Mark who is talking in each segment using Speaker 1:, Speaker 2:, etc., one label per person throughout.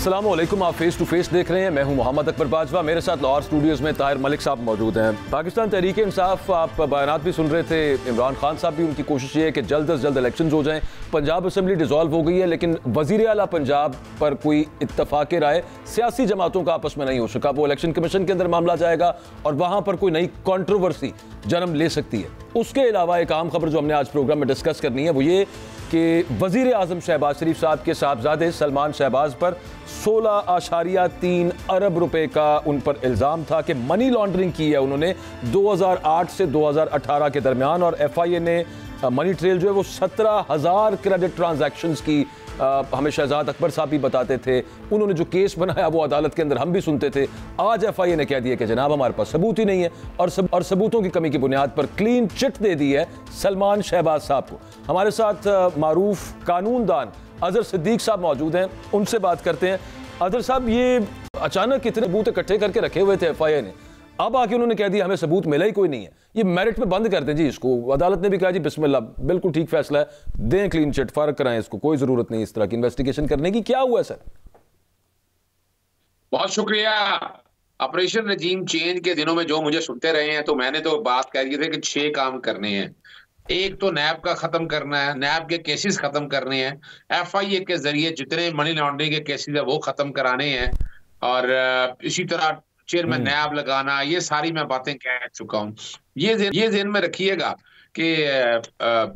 Speaker 1: अस्सलाम वालेकुम, आप फेस टू फेस देख रहे हैं। मैं हूं मोहम्मद अकबर बाजवा, मेरे साथ लाहौर स्टूडियोज़ में ताहिर मलिक साहब मौजूद हैं। पाकिस्तान तहरीक इंसाफ, आप बयानात भी सुन रहे थे, इमरान खान साहब भी, उनकी कोशिश ये है कि जल्द अज जल्द इलेक्शन हो जाएं। पंजाब असम्बली डिज़ोल्व हो गई है, लेकिन वज़ीर आला पंजाब पर कोई इत्तफाक़ राय सियासी जमातों का आपस में नहीं हो सका। वो इलेक्शन कमीशन के अंदर मामला जाएगा और वहाँ पर कोई नई कॉन्ट्रोवर्सी जन्म ले सकती है। उसके अलावा एक आम खबर जो हमने आज प्रोग्राम में डिस्कस करनी है वो ये कि वज़ीर आज़म शहबाज शरीफ साहब के साहबजादे सलमान शहबाज पर 16.3 अरब रुपए का उन पर इल्ज़ाम था कि मनी लॉन्ड्रिंग की है उन्होंने 2008 से 2018 के दरमियान। और FIA ने मनी ट्रेल जो है वो 17,000 क्रेडिट ट्रांजैक्शंस की हमें शहजाद अकबर साहब भी बताते थे। उन्होंने जो केस बनाया वो अदालत के अंदर हम भी सुनते थे। आज FIA ने कह दिया कि जनाब हमारे पास सबूत ही नहीं है और सबूतों की कमी की बुनियाद पर क्लीन चिट दे दी है सलमान शहबाज साहब को। हमारे साथ मारूफ कानूनदान अजहर सिद्दीक साहब मौजूद हैं, उनसे बात करते हैं। अजहर साहब, ये अचानक इतने सबूत इकट्ठे करके रखे हुए थे FIA ने, अब आके उन्होंने कह दिया हमें सबूत मिला ही कोई नहीं है, ये मेरिट पे बंद कर दें जी इसको। अदालत ने भी कहा जी बिस्मिल्लाह, बिल्कुल ठीक फैसला है, दें क्लीन चिट, फर्क कराएं इसको, कोई जरूरत नहीं इस तरह की इन्वेस्टिगेशन करने की। क्या हुआ सर?
Speaker 2: बहुत शुक्रिया। ऑपरेशन रजीम चेंज के दिनों में जो मुझे सुनते रहे हैं, तो मैंने तो बात कह दी थी कि 6 काम करने हैं। एक तो नैब का खत्म करना है, नैब के केसेस खत्म करने हैं, FIA के जरिए जितने मनी लॉन्ड्रिंग के केसेस है वो खत्म कराने हैं, और इसी तरह चेयरमैन नैब लगाना, ये सारी मैं बातें कह चुका हूँ। ये ज़हन में रखिएगा कि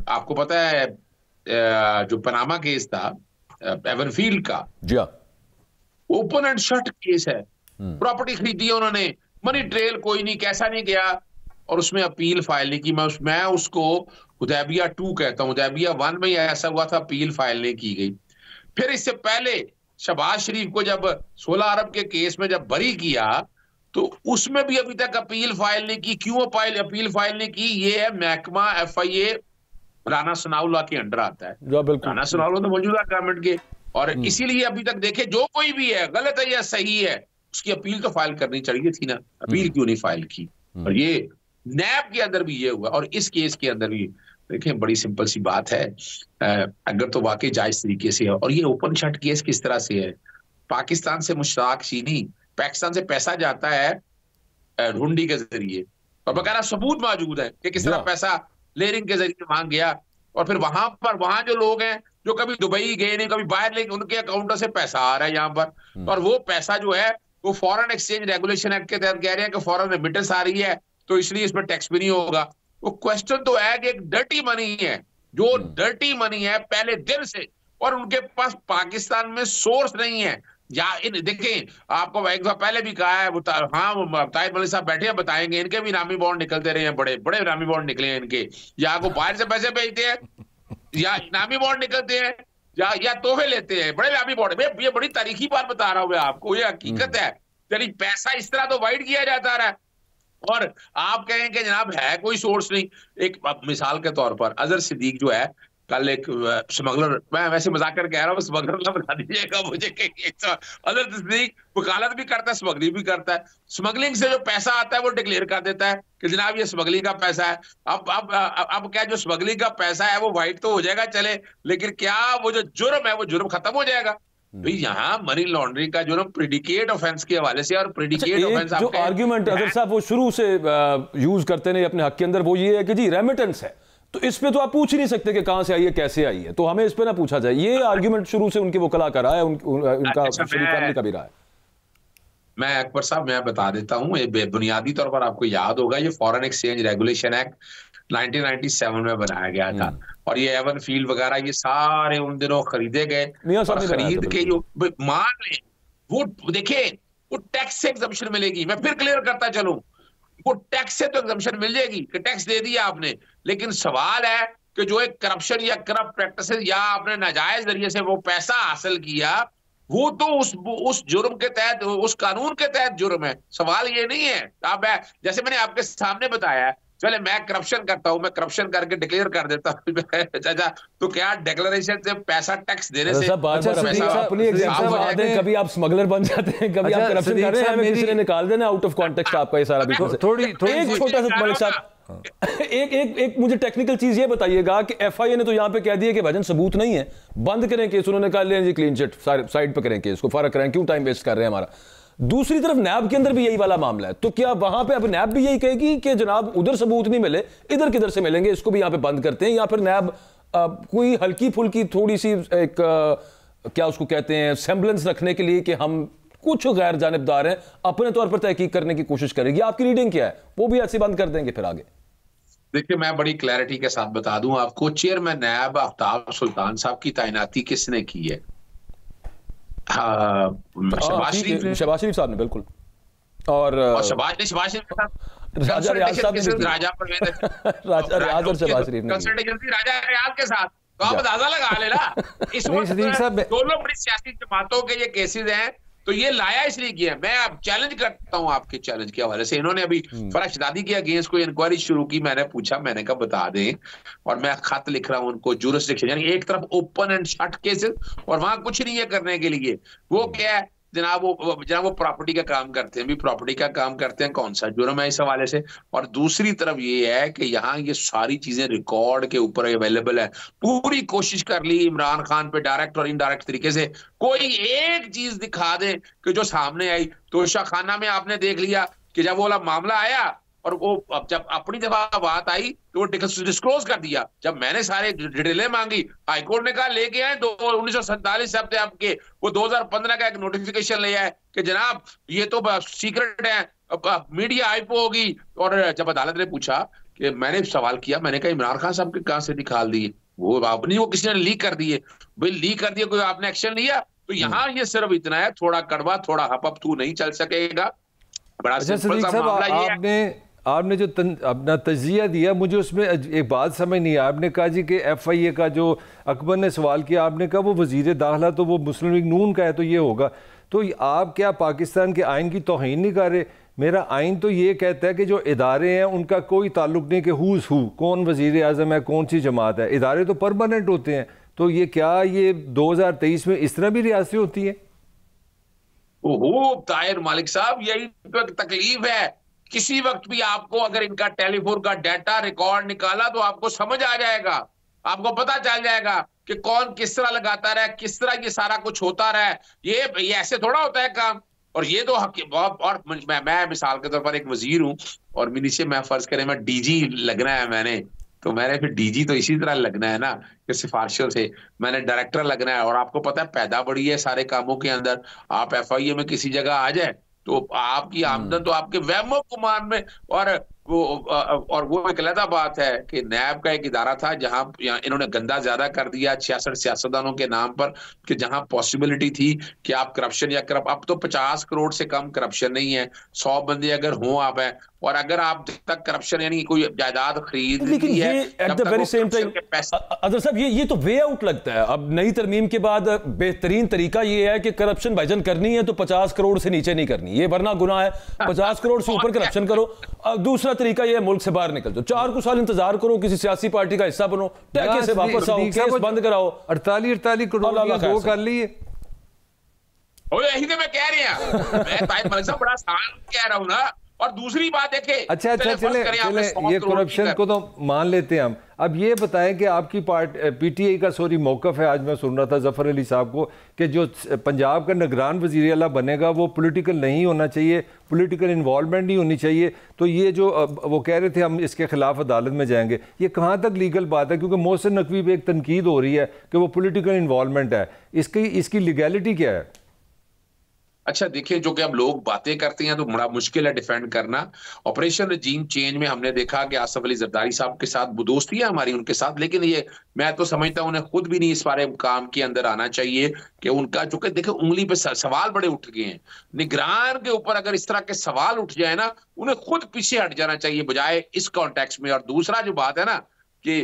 Speaker 2: आपको पता है जो पनामा केस था एवनफील्ड का, ओपन एंड शट केस है। प्रॉपर्टी खरीदी उन्होंने, मनी ट्रेल कोई नहीं, कैसा नहीं गया, और उसमें अपील फाइल नहीं की। मैं उसको हुदैबिया 2 कहता हूँ। हुदैबिया 1 में ऐसा हुआ था, अपील फाइल नहीं की गई। फिर इससे पहले शहबाज शरीफ को जब 16 अरब के केस में जब बरी किया, तो उसमें भी अभी तक अपील फाइल नहीं की। क्यों अपील फाइल नहीं की? ये है महकमा FIA राना सनाउल्लाह के अंडर आता है। राना सनाउल्लाह तो मौजूदा गवर्नमेंट के, और इसीलिए अभी तक देखे जो कोई भी है, गलत है या सही है, उसकी अपील तो फाइल करनी चाहिए थी ना, अपील क्यों नहीं फाइल की? और ये नैब के अंदर भी ये हुआ, और इस केस के अंदर भी देखें, बड़ी सिंपल सी बात है। अगर तो वाकई जायज तरीके से है, और ये ओपन शट केस किस तरह से है? पाकिस्तान से मुश्ताक चीनी, पाकिस्तान से पैसा जाता है हुंडी के जरिए, और बकायदा सबूत मौजूद है कि किस तरह पैसा लेयरिंग के जरिए वहां गया, और फिर वहां जो लोग हैं जो कभी दुबई गए नहीं, कभी बाहर, लेकिन उनके अकाउंटों से पैसा आ रहा है यहाँ पर, और वो पैसा जो है वो फॉरेन एक्सचेंज रेगुलेशन एक्ट के तहत कह रहे हैं कि फॉरेन रेमिटेंस आ रही है, तो इसलिए इसमें टैक्स भी नहीं होगा। वो क्वेश्चन तो है कि एक डर्टी मनी है, जो डर्टी मनी है पहले दिन से, और उनके पास पाकिस्तान में सोर्स नहीं है। या देखें, आपको एक दफा पहले भी कहा है, ताहिर मलिक साहब बैठे हैं, बताएंगे, इनके भी इनामी बॉन्ड निकलते रहे हैं, बड़े बड़े इनामी बॉन्ड निकले हैं इनके, या को बाहर से पैसे भेजते हैं, या इनामी बॉन्ड निकलते हैं, या तोहफे लेते हैं, बड़े इनामी बॉन्ड। ये बड़ी तारीखी बात बता रहा हूँ मैं आपको, ये हकीकत है। यानी पैसा इस तरह तो वाइड किया जाता रहा है, और आप कहें कि जनाब है कोई सोर्स नहीं। एक मिसाल के तौर पर अजहर सिद्दीक जो है, कल एक स्मगलर, मैं वैसे मजाक कर कह रहा हूँ, स्मगलर ना बता दीजिएगा मुझे, अजहर सिद्दीक वकालत भी करता है, स्मगलिंग भी करता है। स्मगलिंग से जो पैसा आता है वो डिक्लेयर कर देता है कि जनाब ये स्मगलिंग का पैसा है। अब क्या, जो स्मगलिंग का पैसा है वो वाइट तो हो जाएगा चले, लेकिन क्या वो जो जुर्म है वो जुर्म खत्म हो जाएगा? भाई यहाँ मनी लॉन्ड्रिंग का जुर्म प्रेडिकेट ऑफेंस के हवाले से, और प्रेडिकेट ऑफेंस जो
Speaker 1: आर्ग्यूमेंट अजहर साहब वो शुरू से यूज करते हैं अपने हक के अंदर, वो ये है कि जी रेमिटेंस है, तो इस पे तो आप पूछ ही नहीं सकते कि कहां से आई है, कैसे आई है, तो हमें इस पे ना पूछा जाए। ये आर्ग्यूमेंट शुरू से उनके वकला का रहा है, उनका शरीफ फैमिली का भी रहा है।
Speaker 2: मैं अकबर साहब, मैं बता देता हूँ, बुनियादी तौर पर आपको याद होगा, ये फॉरेन एक्सचेंज रेगुलेशन एक्ट 1997 में बनाया गया था, और ये एवनफील्ड वगैरह ये सारे उन दिनों खरीदे गए, और खरीद के जो मान लें, वो देखें, वो टैक्स से एग्जम्पशन मिलेगी। मैं फिर क्लियर करता चलूं, वो टैक्स से तो एग्जम्पशन मिल जाएगी कि टैक्स दे दिया आपने, लेकिन सवाल है कि जो एक करप्शन या करप्ट प्रैक्टिसेस या आपने नाजायज जरिए से वो पैसा हासिल किया, वो तो उस जुर्म के तहत, उस कानून के तहत जुर्म है। सवाल ये नहीं है। अब जैसे मैंने आपके सामने बताया, चले मैं करप्शन करता हूं, मैं करप्शन करके डिक्लेयर कर देता हूं, चाचा, तो क्या डिक्लेरेशन से पैसा टैक्स देने से
Speaker 1: अपनी एग्जांपल दें, कभी आप स्मगलर बन जाते हैं, कभी आप करप्शन कर रहे हैं, हमें किसी ने निकाल देना आउट ऑफ कॉन्टेक्स्ट आपका ये सारा। थोड़ी एक छोटा सा मलिक साहब, एक एक एक मुझे टेक्निकल चीज ये बताइएगा कि एफआईए ने तो यहां पे कह दिया कि भाईजान सबूत नहीं है, बंद करें केस। उन्होंने कहा लें जी क्लीन चिट, साइड पे करें केस को, फर्क करें, क्यों टाइम वेस्ट कर रहे हैं हमारा। दूसरी तरफ नैब के अंदर भी यही वाला मामला है, तो क्या वहां पे अब नैब भी यही कहेगी कि जनाब उधर सबूत नहीं मिले, इधर किधर से मिलेंगे, इसको भी यहां पे बंद करते हैं, या फिर नैब कोई हल्की फुल्की थोड़ी सी एक क्या उसको कहते हैं सेम्बलेंस रखने के लिए कि हम कुछ गैर जानिबदार हैं अपने तौर पर तहकीक करने की कोशिश करेगी? आपकी रीडिंग क्या है? वो भी ऐसे बंद कर देंगे फिर आगे?
Speaker 2: देखिए, मैं बड़ी क्लैरिटी के साथ बता दूं आपको, चेयरमैन नैब आफ्ताब सुल्तान साहब की तैनाती किसने की है? शहबाज
Speaker 1: शरीफ साहब ने, बिल्कुल। और
Speaker 2: शहबाज शरीफ
Speaker 1: राजा रियाज साहब ने,
Speaker 2: राजा
Speaker 1: रियाज और शहबाज शरीफ ने
Speaker 2: कंसल्टेंसी राजा रियाज के साथ, तो आप अंदाजा लगा लेना। इस वक्त दोनों बड़ी सियासी जमातों के ये केसेस हैं, तो ये लाया इसलिए किया। मैं अब चैलेंज करता हूं आपके चैलेंज के हवाले से। इन्होंने अभी फराज शहजादी के अगेंस्ट कोई इंक्वायरी शुरू की, मैंने पूछा, मैंने कहा बता दें, और मैं खत लिख रहा हूं उनको, ज्यूरिसडिक्शन, यानी एक तरफ ओपन एंड शट केसेस और वहां कुछ नहीं है करने के लिए। वो क्या है जनाब, वो प्रॉपर्टी का काम करते हैं, भी प्रॉपर्टी का काम करते हैं, कौन सा जुर्म है इस हवाले से। और दूसरी तरफ ये है कि यहाँ ये सारी चीजें रिकॉर्ड के ऊपर अवेलेबल है। पूरी कोशिश कर ली इमरान खान पे डायरेक्ट और इनडायरेक्ट तरीके से, कोई एक चीज दिखा दे कि जो सामने आई। तो शाखाना में आपने देख लिया कि जब वो वाला मामला आया और वो जब अपनी दफा बात आई तो वो डिस्क्लोज कर दिया। जब मैंने सारे डिटेलें मांगी, हाईकोर्ट ने कहा लेके आए 1947 से आपके, वो 2015 का एक नोटिफिकेशन ले आए कि जनाब ये तो सीक्रेट है, मीडिया हाइपो होगी। और जब अदालत ने पूछा कि मैंने सवाल किया, मैंने कहा इमरान खान साहब के कहां से निकाल दिए? वो आपने, वो किसी ने लीक कर दिए। भाई लीक कर दिया, कोई आपने एक्शन लिया? तो यहाँ ये सिर्फ इतना है, थोड़ा कड़वा थोड़ा हपअप तू नहीं चल सकेगा। बड़ा सिंपल सा मामला ये है।
Speaker 3: आपने जो अपना तजिया दिया, मुझे उसमें एक बात समझ नहीं है। आपने कहा जी कि FIA का जो अकबर ने सवाल किया, आपने कहा वो वजीर दाखिला तो वो मुस्लिम लीग नून का है, तो ये होगा। तो आप क्या पाकिस्तान के आइन की तौहीन नहीं कर रहे? मेरा आइन तो ये कहता है कि जो इदारे हैं उनका कोई ताल्लुक नहीं कि हुज़ हू, कौन वजीर आज़म है, कौन सी जमात है। इदारे तो परमानेंट होते हैं। तो ये क्या ये 2023 में इस तरह भी रियासतें होती हैं?
Speaker 2: ओहो ताहिर मलिक साहब, यही तो तकलीफ है। किसी वक्त भी आपको अगर इनका टेलीफोन का डाटा रिकॉर्ड निकाला तो आपको समझ आ जाएगा, आपको पता चल जाएगा कि कौन किस तरह लगाता रहा, किस तरह ये सारा कुछ होता रहा। ये ऐसे थोड़ा होता है काम। और ये तो और मैं मिसाल के तौर पर एक वजीर हूं और नीचे मैं फर्ज करें मैं DG लगना है, तो मैंने फिर DG तो इसी तरह लगना है ना कि सिफारिशों से, मैंने डायरेक्टर लगना है। और आपको पता है पैदा बड़ी है सारे कामों के अंदर। आप FIA में किसी जगह आ जाए तो आपकी आमदन तो आपके वहमो गुमान में। और वो एक अलग बात है कि नैब का एक इदारा था जहां इन्होंने गंदा ज्यादा कर दिया 66 सियासतदानों के नाम पर, कि जहां पॉसिबिलिटी थी कि आप करप्शन या अब तो 50 करोड़ से कम करप्शन नहीं है। 100 बंदे अगर हों आप हैं, और अगर आप जब तक करप्शन यानी कोई जायदाद खरीद,
Speaker 1: लेकिन ये at the very same time other साहब ये तो वे आउट लगता है। अब नई तरमीम के बाद बेहतरीन तरीका ये है कि करप्शन भाईजान करनी है तो 50 करोड़ से नीचे नहीं करनी, ये वरना गुनाह है। 50 करोड़ से ऊपर करप्शन करो। दूसरा तरीका ये है मुल्क से बाहर निकल जाओ, 4 साल इंतजार करो, किसी सियासी पार्टी का हिस्सा बनो, टैके से वापस आओ, केस बंद कराओ।
Speaker 3: 48 करोड़ दो कर लिए।
Speaker 2: यही तो मैं कह रही हूं, मैं ताहिर मलिक साहब बड़ा आसान कह रहा हूं ना। और दूसरी बात देखें,
Speaker 3: अच्छा चले ये करप्शन को तो मान लेते हैं हम। अब ये बताएं कि आपकी PTI का मौकफ है। आज मैं सुन रहा था जफर अली साहब को कि जो पंजाब का निगरान वज़ीर आला बनेगा वो पॉलिटिकल नहीं होना चाहिए, पॉलिटिकल इन्वॉल्वमेंट नहीं होनी चाहिए। तो ये जो वो कह रहे थे हम इसके खिलाफ अदालत में जाएंगे, ये कहाँ तक लीगल बात है? क्योंकि मोहसिन नकवी पे एक तनकीद हो रही है कि वो पॉलिटिकल इन्वॉल्वमेंट है, इसकी लीगैलिटी क्या है?
Speaker 2: अच्छा देखिए, जो कि अब लोग बातें करते हैं तो बड़ा मुश्किल है डिफेंड करना। ऑपरेशन रजीम चेंज में हमने देखा कि आसफ अली जरदारी साहब के साथ दोस्ती है हमारी उनके साथ, लेकिन ये मैं तो समझता हूं उन्हें खुद भी नहीं इस बारे काम के अंदर आना चाहिए कि उनका, जो कि देखिए उंगली पे सवाल बड़े उठ गए हैं। निगरान के ऊपर अगर इस तरह के सवाल उठ जाए ना, उन्हें खुद पीछे हट जाना चाहिए बजाय इस कॉन्टेक्स्ट में। और दूसरा जो बात है ना कि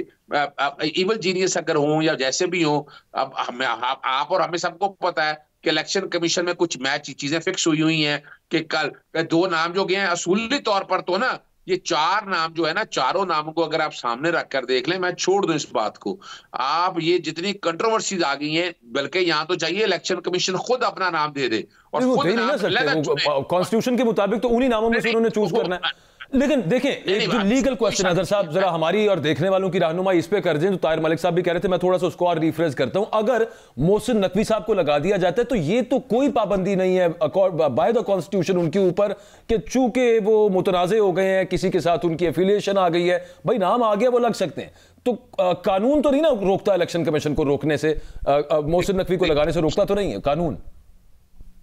Speaker 2: इवल जीनियस अगर हो या जैसे भी हो, अब हमें आप और हमें सबको पता है कि इलेक्शन कमीशन में कुछ मैच चीजें फिक्स हुई हैं कि कल 2 नाम जो गए हैं असूली तौर पर, तो ना ये 4 नाम जो है ना, चारों नामों को अगर आप सामने रखकर देख लें, मैं छोड़ दूं इस बात को, आप ये जितनी कंट्रोवर्सीज आ गई हैं, बल्कि यहां तो चाहिए इलेक्शन कमीशन खुद अपना नाम दे दे और खुद
Speaker 1: कॉन्स्टिट्यूशन के मुताबिक तो उन्हीं नामों में से उन्होंने चूज करना है। लेकिन देखें, एक जो लीगल क्वेश्चन अगर साहब जरा हमारी और देखने वालों की रहनुमाई इस पे कर दें, तो ताहिर मलिक साहब भी कह रहे थे, मैं थोड़ा सा उसको और रिफ्रेश करता हूं। अगर मोहसिन नकवी साहब को लगा दिया जाता है तो ये तो कोई पाबंदी नहीं है बाय द कॉन्स्टिट्यूशन उनके ऊपर कि चूंकि वो मुतनाज़े हो गए हैं, किसी के साथ उनकी एफिलिएशन आ गई है, भाई नाम आ गया वो लग सकते हैं। तो कानून तो नहीं ना रोकता इलेक्शन कमीशन को रोकने से, मोहसिन नकवी को लगाने से रोकता तो नहीं है कानून।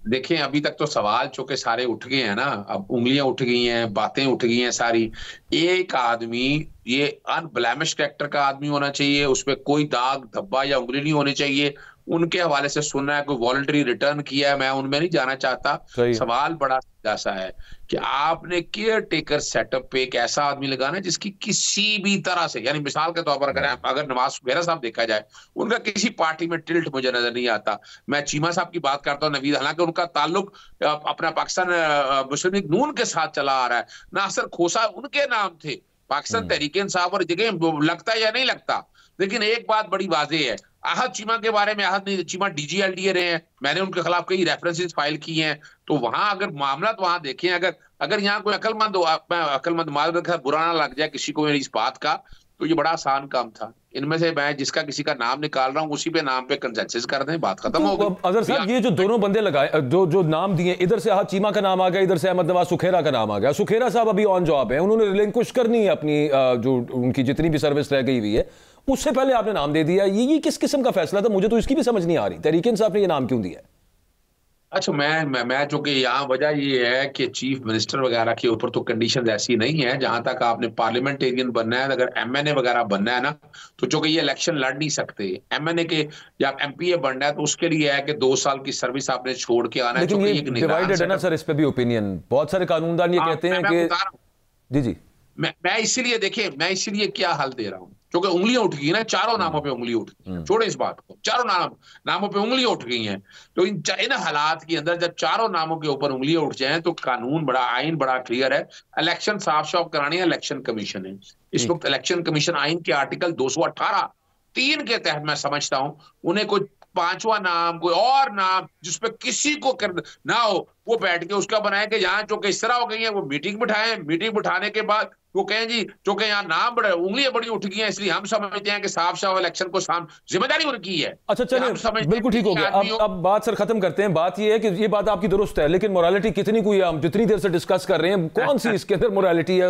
Speaker 2: देखें, अभी तक तो सवाल चूंकि सारे उठ गए हैं ना, अब उंगलियां उठ गई हैं, बातें उठ गई हैं सारी। एक आदमी ये अनब्लेमिश कैरेक्टर का आदमी होना चाहिए, उसपे कोई दाग धब्बा या उंगली नहीं होनी चाहिए। उनके हवाले से सुनना है, कोई वॉलंटरी रिटर्न किया है, मैं उनमें नहीं जाना चाहता। सवाल बड़ा सीधा सा है कि आपने केयर टेकर सेटअप पे एक ऐसा आदमी लगाना है जिसकी किसी भी तरह से, यानी मिसाल के तौर पर अगर नवाज सुबेरा साहब देखा जाए, उनका किसी पार्टी में टिल्ट मुझे नजर नहीं आता। मैं चीमा साहब की बात करता हूँ, नवीद, हालांकि उनका ताल्लुक अपना पाकिस्तान मुस्लिम लीग नून के साथ चला आ रहा है। नासिर खोसा उनके नाम थे, पाकिस्तान तहरीक इंसाफ और जगह लगता या नहीं लगता। लेकिन एक बात बड़ी वाज़ेह है, आहद चीमा के बारे में, आहद नहीं, चीमा डीजीएलडीए रहे हैं, मैंने उनके खिलाफ कई रेफरेंसेस फाइल किए हैं। तो वहां अगर मामला तो वहां देखें, अगर यहाँ कोई अकलमंद माजरत का बुरा ना लग जाए किसी को मेरी इस बात का, तो ये बड़ा आसान काम था। इनमें से मैं जिसका किसी का नाम निकाल रहा हूँ उसी पे नाम पे कंसेंसस कर दें, बात खत्म हो गई।
Speaker 1: अजहर साहब, ये जो दोनों बंदे लगाए, जो नाम दिए, इधर से आहद चीमा का नाम आ गया, इधर से अहमद नवाज सुखेरा का नाम आ गया। सुखेरा साहब अभी ऑन जॉब है, उन्होंने रिलिंक्विश करनी है अपनी जो उनकी जितनी भी सर्विस रह गई हुई है, उससे पहले आपने नाम दे दिया। ये किस किस्म का फैसला था? मुझे तो इसकी भी समझ नहीं आ रही, तहरीक इंसाफ ने ये नाम क्यों दिया?
Speaker 2: अच्छा, मैं चूंकि यहाँ वजह ये है कि चीफ मिनिस्टर वगैरह के ऊपर तो कंडीशन ऐसी नहीं है। जहां तक आपने पार्लियामेंटेरियन बनना है, अगर एमएनए वगैरह बनना है ना, तो चूंकि ये इलेक्शन लड़ नहीं सकते। एमएनए के या एमपीए बनना है तो उसके लिए है कि 2 साल की सर्विस आपने छोड़ के आना है।
Speaker 1: लेकिन ये डिवाइडेड है ना सर, इस पे भी ओपिनियन, बहुत सारे कानूनदान ये कहते हैं कि जी
Speaker 2: मैं इसीलिए, देखिए, मैं इसीलिए क्या हल दे रहा हूँ, क्योंकि उंगलियां उठ गई ना, चारों नामों पे उंगली उठ गई। छोड़े इस बात को, चारों नामों पे उंगलियां उठ गई हैं। तो इन हालात के अंदर जब चारों नामों के ऊपर उंगलियां उठ जाएं तो कानून बड़ा, आइन बड़ा क्लियर है। इलेक्शन साफ साफ करानी है, इलेक्शन कमीशन है। इस वक्त इलेक्शन कमीशन आइन के आर्टिकल 218(3) के तहत मैं समझता हूं उन्हें कोई 5वां नाम, कोई और नाम जिसपे किसी को ना हो, वो बैठ के उसका बनाए कि यहाँ जो इस तरह हो गई है, वो मीटिंग बिठाएं। मीटिंग बिठाने के बाद वो कहें जी चूंकि यहाँ नाम बड़े, उंगलियां बड़ी उठ गई हैं, इसलिए हम समझते हैं कि साफ साफ इलेक्शन को जिम्मेदारी उनकी है।
Speaker 1: अच्छा चलिए, बिल्कुल ठीक हो गया। अब बात सर खत्म करते हैं। बात ये है कि ये बात आपकी दुरुस्त है, लेकिन मोरालिटी कितनी कोई, हम जितनी देर से डिस्कस कर रहे हैं, कौन सी इसके अंदर मोरालिटी है?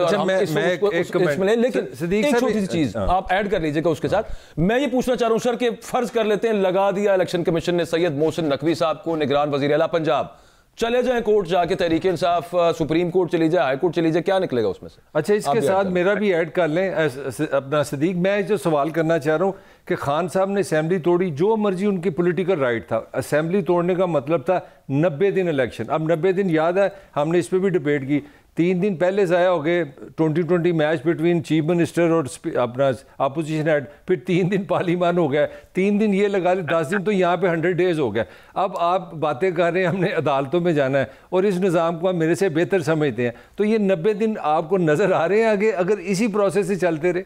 Speaker 1: लेकिन एक छोटी सी चीज आप ऐड कर लीजिएगा उसके साथ। मैं ये पूछना चाह रहा हूं सर कि फर्ज कर लेते हैं लगा दिया इलेक्शन कमीशन ने सैयद मोहसिन नकवी साहब को निगरान वजीर आला पंजाब, चले जाएं कोर्ट जाके, तहरीक इंसाफ सुप्रीम कोर्ट चली जाए, हाई कोर्ट चली जाए, क्या निकलेगा उसमें से?
Speaker 3: अच्छा, इसके साथ मेरा भी ऐड कर लें अपना सदीक। मैं जो सवाल करना चाह रहा हूँ कि खान साहब ने असेंबली तोड़ी, जो मर्जी उनकी पॉलिटिकल राइट था, असेंबली तोड़ने का मतलब था 90 दिन इलेक्शन। अब 90 दिन याद है, हमने इस पर भी डिबेट की। 3 दिन पहले ज़ाया हो गए 2020 मैच बिटवीन चीफ मिनिस्टर और अपना अपोजिशन हेड, फिर 3 दिन पार्लियामान हो गया, 3 दिन ये लगा ले, 10 दिन तो यहाँ पे 100 डेज हो गया। अब आप बातें कर रहे हैं हमने अदालतों में जाना है और इस निज़ाम को आप मेरे से बेहतर समझते हैं, तो ये 90 दिन आपको नज़र आ रहे हैं आगे अगर इसी प्रोसेस से चलते रहे?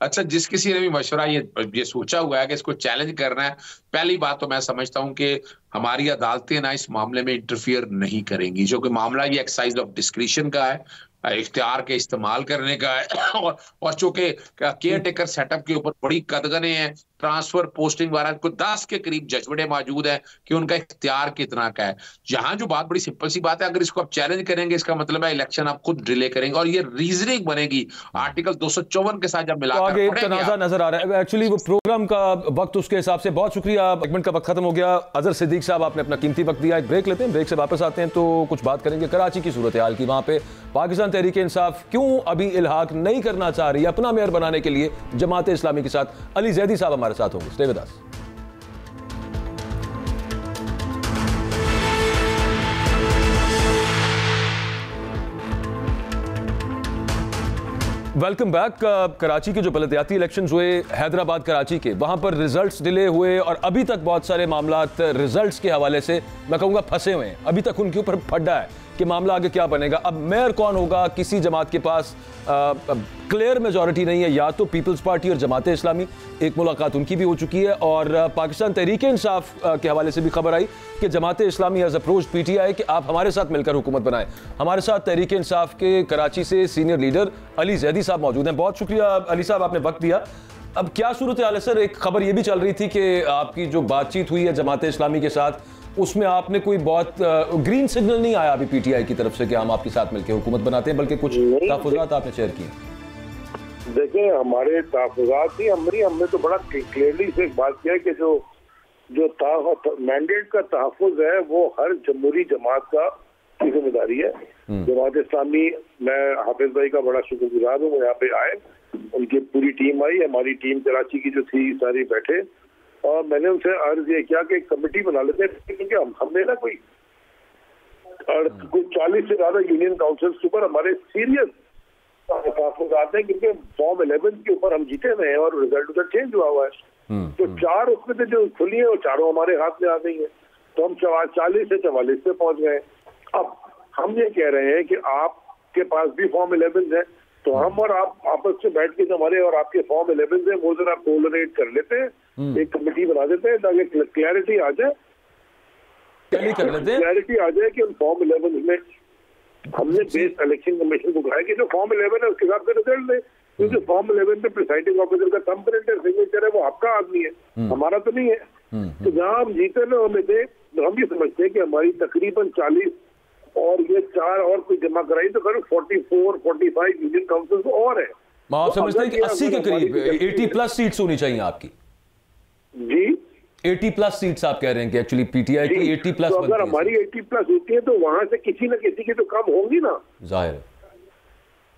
Speaker 2: अच्छा, जिस किसी ने भी मशवरा ये सोचा हुआ है कि इसको चैलेंज करना है, पहली बात तो मैं समझता हूं कि हमारी अदालतें ना इस मामले में इंटरफियर नहीं करेंगी, जो कि मामला ये एक्सरसाइज ऑफ डिस्क्रिशन का है, इख्तियार के इस्तेमाल करने का है। और चूंकि केयर टेकर सेटअप के ऊपर बड़ी कदगने हैं, ट्रांसफर पोस्टिंग वाला को 10 के करीब जजमेंटें मौजूद है कि उनका इख्तियार कितना का है। यहाँ जो बात बड़ी सिंपल सी बात है, अगर इसको आप चैलेंज करेंगे, इसका मतलब है इलेक्शन आप खुद डिले करेंगे, और ये रीजनिंग बनेगी आर्टिकल 254 के साथ जब मिलाकर
Speaker 1: तनाज़ा नजर आ रहा है। एक्चुअली वो प्रोग्राम का वक्त उसके हिसाब से, बहुत शुक्रिया, सेगमेंट का वक्त खत्म हो गया। अजहर सिद्दीक साहब, आपने अपना कीमती वक्त दिया। एक ब्रेक लेते हैं, ब्रेक से वापस आते हैं तो कुछ बात करेंगे कराची की सूरत हाल की। वहां पे पाकिस्तान तहरीक इंसाफ क्यों अभी इल्हाक नहीं करना चाह रही अपना मेयर बनाने के लिए जमात इस्लामी के साथ। अली जैदी साहब हमारे साथ होंगे, stay with us. Welcome back. Karachi के जो बलदियाती इलेक्शंस हुए हैदराबाद कराची के, वहां पर रिजल्ट्स डिले हुए और अभी तक बहुत सारे मामलात रिजल्ट्स के हवाले से मैं कहूँगा फंसे हुए हैं। अभी तक उनके ऊपर फड्डा है कि मामला आगे क्या बनेगा। अब मेयर कौन होगा, किसी जमात के पास क्लियर मेजॉरिटी नहीं है, या तो पीपल्स पार्टी और जमात इस्लामी। एक मुलाकात उनकी भी हो चुकी है और पाकिस्तान तहरीक इंसाफ के हवाले से भी खबर आई कि Jamaat Islami has approached PTI कि आप हमारे साथ मिलकर हुकूमत बनाएं। हमारे साथ तहरीक इंसाफ के कराची से सीनियर लीडर अली जैदी साहब मौजूद हैं। बहुत शुक्रिया अली साहब, आपने वक्त दिया। अब क्या सूरत हाल है सर? एक खबर ये भी चल रही थी कि आपकी जो बातचीत हुई है जमात इस्लामी के साथ, उसमें आपने कोई बहुत ग्रीन सिग्नल नहीं आया अभी पीटीआई की तरफ से कि हम आपके साथ मिलकर हुकूमत बनाते हैं, बल्कि कुछ तहफ़्फ़ुज़ात आपने शेयर किए।
Speaker 4: देखें, हमारे तहफ़्फ़ुज़ात ही हमने तो बड़ा क्लियरली से एक बात किया है कि जो मैंडेट का तहफ़्फ़ुज़ है वो हर जमहूरी जमात की जिम्मेदारी है। जमात इस्लामी, मैं हाफिज भाई का बड़ा शुक्रगुजार हूँ, वो यहाँ पे आए, उनकी पूरी टीम आई, हमारी टीम कराची की जो थी सारी बैठे और मैंने उनसे अर्ज ये किया कि एक कमेटी बना लेते हैं, क्योंकि हमने ना कोई 40 से ज्यादा यूनियन काउंसिल के ऊपर हमारे सीरियस आते हैं, क्योंकि फॉर्म 11 के ऊपर हम जीते हुए हैं और रिजल्ट उधर चेंज हुआ है। तो 4 उसमें से जो खुली है वो चारों हमारे हाथ में आ गई है, तो हम 40 से 44 पे पहुंच गए। अब हम ये कह रहे हैं कि आपके पास भी फॉर्म 11 है, तो हम और आप आपस में बैठ के जो हमारे और आपके फॉर्म 11 है वो जरा कोलरेट कर लेते हैं, एक कमेटी बना देते हैं ताकि क्लैरिटी आ जाए, क्लैरिटी आ जाए कि उन फॉर्म 11 में हमने बेस इलेक्शन कमीशन को कहा है कि जो फॉर्म 11 है उसके हिसाब से रिजल्ट दे, क्योंकि फॉर्म 11 में प्रिसाइडिंग ऑफिसर का थंबप्रिंट है, सिग्नेचर है, वो आपका आदमी है, हमारा तो नहीं है। तो जहां हम जीते ना हमें थे, तो हम ये समझते हैं कि हमारी तकरीबन 40 और ये 4 और कोई जमा कराई तो करो 44-45 यूनियन काउंसिल और है।
Speaker 1: आप समझते हैं कि 80 के करीब 80+ सीट्स होनी चाहिए आपकी?
Speaker 4: जी
Speaker 1: 80+ सीट्स आप कह रहे हैं कि एक्चुअली पीटीआई की 80+।
Speaker 4: तो अगर हमारी 80+ होती है तो वहां से किसी न किसी की तो कम होंगी ना,
Speaker 1: जाहिर है।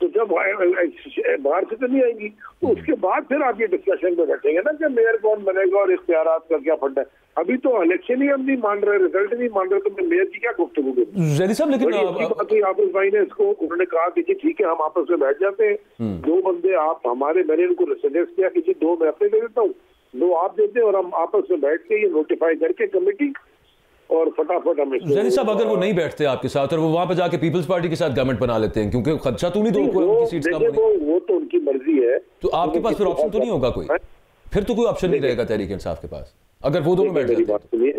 Speaker 4: तो जब बाहर से तो नहीं आएंगी, तो उसके बाद फिर आप ये डिस्कशन में बैठेंगे ना कि मेयर कौन बनेगा और इख्तियारात का क्या फंड है। अभी तो इलेक्शन ही हम नहीं मान रहे, रिजल्ट नहीं मान रहे, तो मैं मेयर की क्या गुफ्तगू करूं?
Speaker 1: जैदी साहब, लेकिन
Speaker 4: हाफिज भाई ने इसको उन्होंने कहा कि ठीक है हम आपस में बैठ जाते हैं, 2 बंदे आप हमारे, मैंने इनको सजेस्ट किया कि 2 मैं अपने दे देता हूँ, 2 आप देते हैं और हम आपस में बैठ के ये नोटिफाई करके कमेटी और फटाफट हम।
Speaker 1: जैदी साहब, अगर वो नहीं बैठते आपके साथ और वो वहां पे जाके पीपल्स पार्टी के साथ गवर्नमेंट बना लेते हैं, क्योंकि खदशा तो नहीं तो उनकी सीट्स कम होने,
Speaker 4: वो तो उनकी मर्जी है,
Speaker 1: तो आपके पास फिर ऑप्शन तो नहीं होगा कोई? फिर तो कोई ऑप्शन नहीं रहेगा तहरीक इंसाफ के पास अगर वो दोनों बैठ जाते हैं।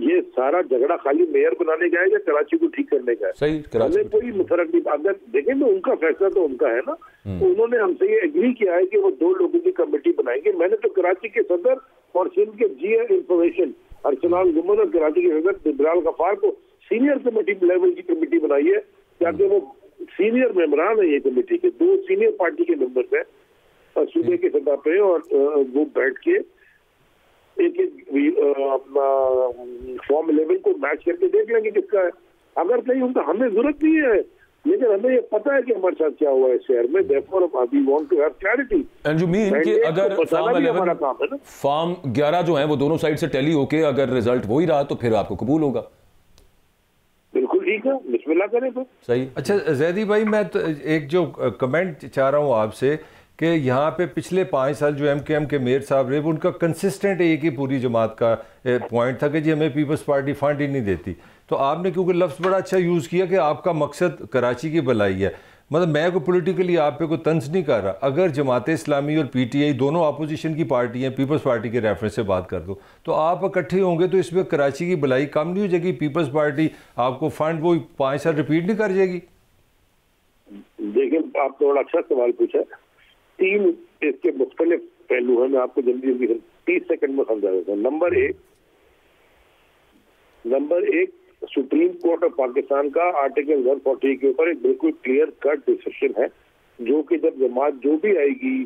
Speaker 4: ये सारा झगड़ा खाली मेयर बनाने का है या कराची को ठीक करने का है?
Speaker 1: सही,
Speaker 4: हमें कोई फर्क नहीं। अगर देखें तो उनका फैसला तो उनका है ना, उन्होंने हमसे ये एग्री किया है कि वो 2 लोगों की कमेटी बनाएंगे। मैंने तो कराची के सदर और सिंध के GA इंफॉर्मेशन अर्सलान गुम्मद और कराची के सदर इब्राल गफार को सीनियर कमेटी लेवल की कमेटी बनाई है, ताकि वो सीनियर मेंबरान है ये कमेटी के, 2 सीनियर पार्टी के मेंबर्स हैं सूबे के सतह पे, और वो बैठ के एक अपना फॉर्म 11 को मैच करके देख लेंगे किसका है। अगर कहीं उनका हमें जरूरत नहीं है, लेकिन हमें ये पता है कि हमारे साथ क्या हुआ है शहर में, therefore we want to have clarity।
Speaker 1: And you mean कि अगर फॉर्म 11 जो है वो दोनों साइड से टैली होके अगर रिजल्ट वही रहा तो फिर आपको कबूल होगा?
Speaker 4: बिल्कुल ठीक है, बिस्मिल्लाह करें तो सही।
Speaker 3: अच्छा जैदी भाई, मैं तो एक जो कमेंट चाह रहा हूँ आपसे कि यहाँ पे पिछले 5 साल जो MKM के मेयर साहब रहे, उनका कंसिस्टेंट एक ही पूरी जमात का पॉइंट था कि जी हमें पीपल्स पार्टी फंड ही नहीं देती। तो आपने क्योंकि लफ्ज़ बड़ा अच्छा यूज़ किया कि आपका मकसद कराची की भलाई है, मतलब मैं कोई पॉलिटिकली आप पे कोई तंज नहीं कर रहा। अगर जमात इस्लामी और PTI दोनों अपोजिशन की पार्टी हैं, पीपल्स पार्टी के रेफरेंस से बात कर दो, तो आप इकट्ठे होंगे तो इसमें कराची की भलाई कम नहीं हो जाएगी? पीपल्स पार्टी आपको फंड वो 5 साल रिपीट नहीं कर जाएगी?
Speaker 4: देखिए, आपने बड़ा अच्छा सवाल पूछा। 3 इसके मुख्तलिफ पहलू हैं, मैं आपको जल्दी 30 सेकंड में समझा देता हूँ। नंबर एक सुप्रीम कोर्ट ऑफ पाकिस्तान का आर्टिकल 140 के ऊपर एक बिल्कुल क्लियर कट डिसीजन है, जो कि जब जमात जो भी आएगी,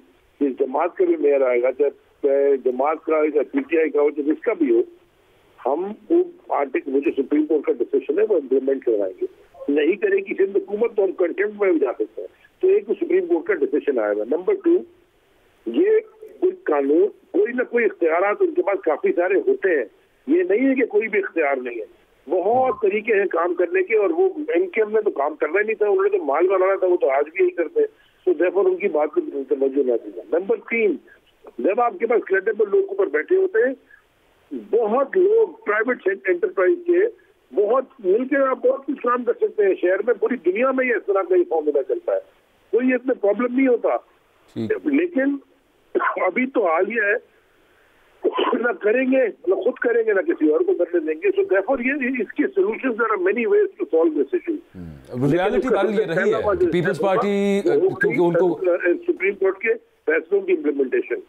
Speaker 4: जिस जमात का भी मेयर आएगा, चाहे जमात का या PTI का हो, चाहे जिसका भी हो, हम वो आर्टिकल, जो सुप्रीम कोर्ट का डिसीजन है वो इम्प्लीमेंट करवाएंगे। नहीं करेगी सिंध हुकूमत तो हम कंटेम्प्ट में भी जा सकते हैं। तो एक सुप्रीम कोर्ट का डिसीजन आएगा। नंबर 2, ये कोई कानून, कोई ना कोई इख्तियारात उनके पास काफी सारे होते हैं, ये नहीं है कि कोई भी इख्तियार नहीं है, बहुत तरीके हैं काम करने के, और वो MKM ने तो काम करना ही नहीं था, उन्होंने तो माल बनाना था, वो तो आज भी यही करते हैं। तो देयरफॉर उनकी बात को तवज्जो ना दी जाए। नंबर 3, जब आपके पास क्रेडिबल लोग ऊपर बैठे होते हैं, बहुत लोग प्राइवेट एंटरप्राइज के बहुत मिलकर आप बहुत कुछ काम कर सकते हैं शहर में, पूरी दुनिया में ये इस तरह का ही फॉर्मूला चलता है, कोई तो इसमें प्रॉब्लम नहीं होता। लेकिन अभी तो हाल ये है ना करेंगे ना खुद करेंगे ना किसी और को करने देंगे। सो देयरफॉर ये इसके solutions there are many ways to solve this issue.
Speaker 1: Reality बात ये रही है पीपल्स पार्टी, क्योंकि उनको
Speaker 4: सुप्रीम कोर्ट के फैसलों की इम्प्लीमेंटेशन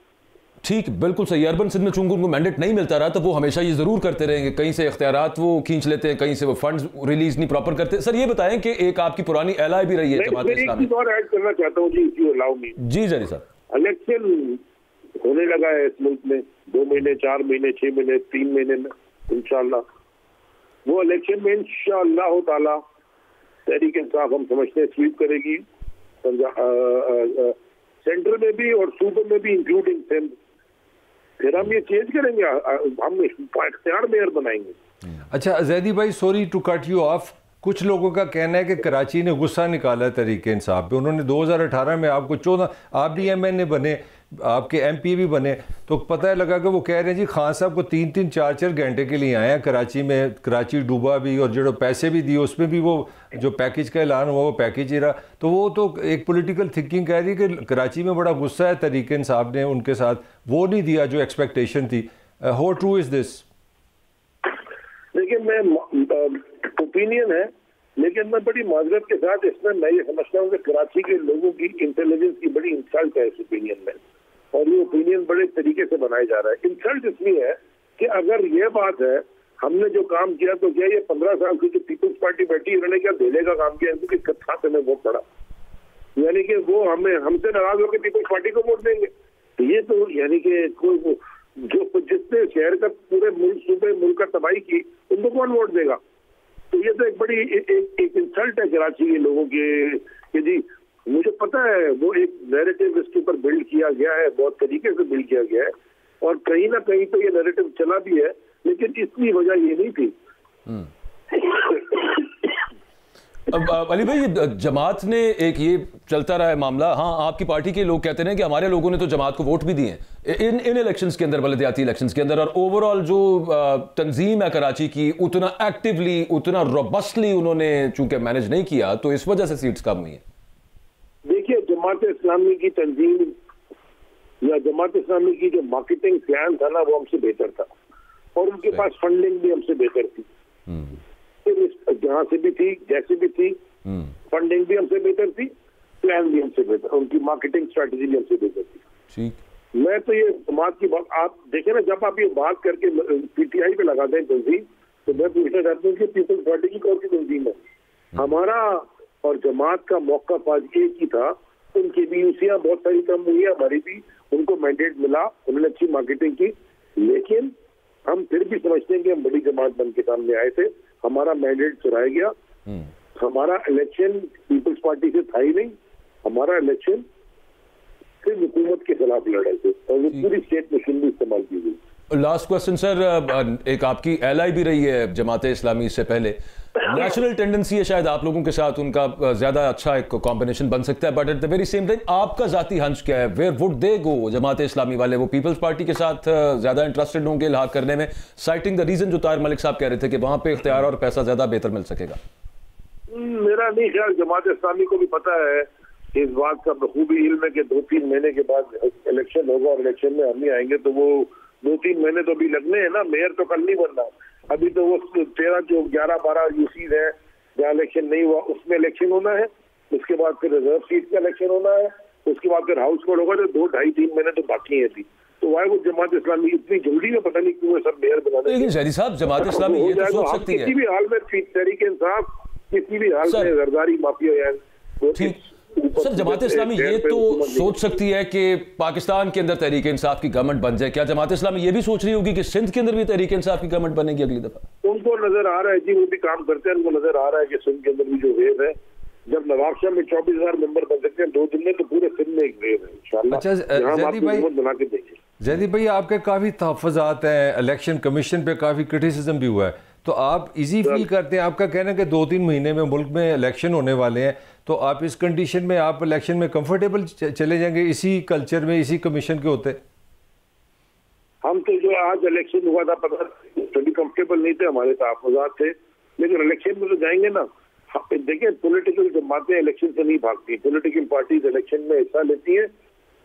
Speaker 1: ठीक बिल्कुल सही। अर्बन सिंध में चूंकि उनको मैंडेट नहीं मिलता रहा तो वो हमेशा ये जरूर करते रहेंगे, कहीं से इख्तियारात वो खींच लेते हैं, कहीं से वो फंड्स रिलीज नहीं प्रॉपर करते। सर ये बताएं कि एक आपकी पुरानी एलआई भी रही है जमात इस्लामी,
Speaker 4: और ऐड करना चाहता हूँ जी, इफ यू अलाउ मी।
Speaker 1: जी जरी सर,
Speaker 4: इलेक्शन होने लगा है इस मुल्क में 2 महीने 4 महीने 6 महीने 3 महीने में इंशाल्लाह। वो इलेक्शन में इंशाल्लाह ताला तहरीक इंसाफ हम समझते हैं स्वीप करेगी सेंटर में भी और सूबे में भी इंक्लूडिंग सिंध। फिर हम ये चेंज करेंगे, हम इख्तियार मेयर बनाएंगे।
Speaker 3: अच्छा जैदी भाई, sorry to cut you off, कुछ लोगों का कहना है कि कराची ने गुस्सा निकाला है तहरीक इंसाफ पे। उन्होंने 2018 में आपको 14, आप भी MNA बने, आपके MP भी बने, तो पता लगा कि वो कह रहे हैं जी खान साहब को 3-3 4-4 घंटे के लिए आए हैं कराची में, कराची डूबा भी और जो पैसे भी दिए उसमें भी वो जो पैकेज का ऐलान हुआ वो पैकेज ही रहा। तो वो तो एक पॉलिटिकल थिंकिंग कह रही है कि कराची में बड़ा गुस्सा है तहरीक इंसाफ ने उनके साथ, वो नहीं दिया जो एक्सपेक्टेशन थी। How true is this?
Speaker 4: देखिए मैं ओपिनियन है, लेकिन मैं बड़ी माजरत के साथ इसमें मैं ये समझता हूँ कि कराची के लोगों की इंटेलिजेंस की बड़ी इंसल्ट है इस ओपिनियन में, और ये ओपिनियन बड़े तरीके से बनाया जा रहा है। इंसल्ट इसलिए है कि अगर ये बात है हमने जो काम किया तो क्या ये 15 साल की जो पीपल्स पार्टी बैठी उन्होंने क्या धेले का काम किया, इनको किस खाते में वोट पड़ा, यानी कि वो हमसे नाराज होकर पीपल्स पार्टी को वोट देंगे। तो ये तो यानी कि कोई जो जिसने शहर का पूरे मुल्क का तबाही की उनको कौन वोट देगा? तो ये तो एक बड़ी एक इंसल्ट है कराची के लोगों के कि जी मुझे पता है वो एक नैरेटिव इसके ऊपर बिल्ड किया गया है, बहुत तरीके से बिल्ड किया गया है, और कहीं ना कहीं तो ये नैरेटिव चला भी है, लेकिन इसकी वजह ये नहीं थी।
Speaker 1: अब अली भाई जमात ने एक ये चलता रहा है मामला, हाँ आपकी पार्टी के लोग कहते हैं कि हमारे लोगों ने तो जमात को वोट भी दिए इन इलेक्शंस के अंदर, बलदियाती इलेक्शंस के अंदर, और ओवरऑल जो तंजीम है कराची की उतना एक्टिवली उतना रोबस्टली उन्होंने चूंकि मैनेज नहीं किया, तो इस वजह से सीट्स कम हुई है।
Speaker 4: देखिए जमात इस्लामी की तंजीम या जमात इस्लामी की जो मार्केटिंग प्लान था ना वो हमसे बेहतर था, और उनके पास फंडिंग भी हमसे बेहतर थी, जहां से भी थी जैसे भी थी, फंडिंग भी हमसे बेहतर थी, प्लान भी हमसे बेहतर, उनकी मार्केटिंग स्ट्रेटजी भी हमसे बेहतर थी। मैं तो ये समाज की बात आप देखें ना, जब आप ये बात करके PTI पे लगाते हैं तंजीम, तो मैं पूछना चाहता हूँ कि पीपल्स पार्टी की कौन सी तंजीम है? हमारा और जमात का मौका आज एक ही था, उनकी भी यूसियां बहुत सारी कम हुई है, हमारी भी, उनको मैंडेट मिला, उन्होंने अच्छी मार्केटिंग की, लेकिन हम फिर भी समझते हैं कि हम बड़ी जमात बन के सामने आए थे, हमारा मैंडेट चुराया गया, हमारा इलेक्शन पीपल्स पार्टी से था ही नहीं, हमारा इलेक्शन सिर्फ हुकूमत के खिलाफ लड़ाई थे, और वो पूरी स्टेट मशीनरी इस्तेमाल की गई।
Speaker 1: लास्ट क्वेश्चन सर, एक आपकी एलआई भी रही है जमात इस्लामी से पहले, नेशनल टेंडेंसी है शायद आप लोगों के साथ उनका ज्यादा अच्छा एक कॉम्बिनेशन बन सकता है, but at the very same time आपका जाती हंच क्या है, वेयर वुड दे गो जमात इस्लामी वाले? वो पीपल्स पार्टी के साथ ज्यादा इंटरेस्टेड होंगे इल्हाक करने में, साइटिंग द रीजन जो ताहिर मलिक साहब कह रहे थे कि वहां पे इख्तियार और पैसा ज्यादा बेहतर मिल सकेगा?
Speaker 4: मेरा नहीं ख्याल, जमात इस्लामी को भी पता है इस बात का बखूबी इल्म है कि 2-3 महीने के बाद इलेक्शन होगा, और इलेक्शन में हम ही आएंगे, तो वो 2-3 महीने तो अभी लगने हैं ना, मेयर तो कल नहीं बनना, अभी तो वो 13 जो 11-12 यूसीज है जहाँ इलेक्शन नहीं हुआ उसमें इलेक्शन होना है, उसके बाद फिर रिजर्व सीट का इलेक्शन होना है, उसके बाद फिर हाउस कोड होगा, तो 2-2.5-3 महीने तो बाकी है अभी। तो वाई वो जमात इस्लामी इतनी जल्दी में पता नहीं क्यों सब मेयर बना देंगे।
Speaker 1: लेकिन जैदी साहब जमात इस्लामी ये तो सोच सकती है
Speaker 4: किसी भी हाल में तहरीक इंसाफ किसी भी हाल में जरदारी माफिया
Speaker 1: ठीक सर, जमात इस्लामी ये तो सोच सकती है कि पाकिस्तान के अंदर तहरीक इंसाफ की गवर्नमेंट बन जाए, क्या जमात इस्लामी ये भी सोच रही होगी कि सिंध के अंदर भी तहरीक इंसाफ की गवर्नमेंट बनेगी अगली दफा?
Speaker 4: उनको नजर आ रहा है जी, वो भी काम करते हैं, उनको नजर आ रहा है कि सिंध के अंदर भी जो वेव है, जब नवाब शाह में 24,000 मेंबर बन सकते हैं 2 दिन में, तो पूरे सिंध में एक वेव है इंशाल्लाह।
Speaker 3: अच्छा
Speaker 4: बना के देखिए
Speaker 3: जैदी भाई, आपके काफ़ी तहफ़्फ़ुज़ात हैं, इलेक्शन कमीशन पे काफ़ी क्रिटिसिज्म भी हुआ है, तो आप इजी फील करते हैं? आपका कहना है कि 2-3 महीने में मुल्क में इलेक्शन होने वाले हैं, तो आप इस कंडीशन में आप इलेक्शन में कंफर्टेबल चले जाएंगे इसी कल्चर में, इसी कमीशन के होते?
Speaker 4: हम तो जो आज इलेक्शन हुआ था पता सभी कंफर्टेबल नहीं थे, हमारे तहफ़्फ़ुज़ात थे, लेकिन इलेक्शन में तो जाएंगे ना। देखिए पॉलिटिकल जमातें इलेक्शन से नहीं भागती, पॉलिटिकल पार्टीज इलेक्शन में हिस्सा लेती है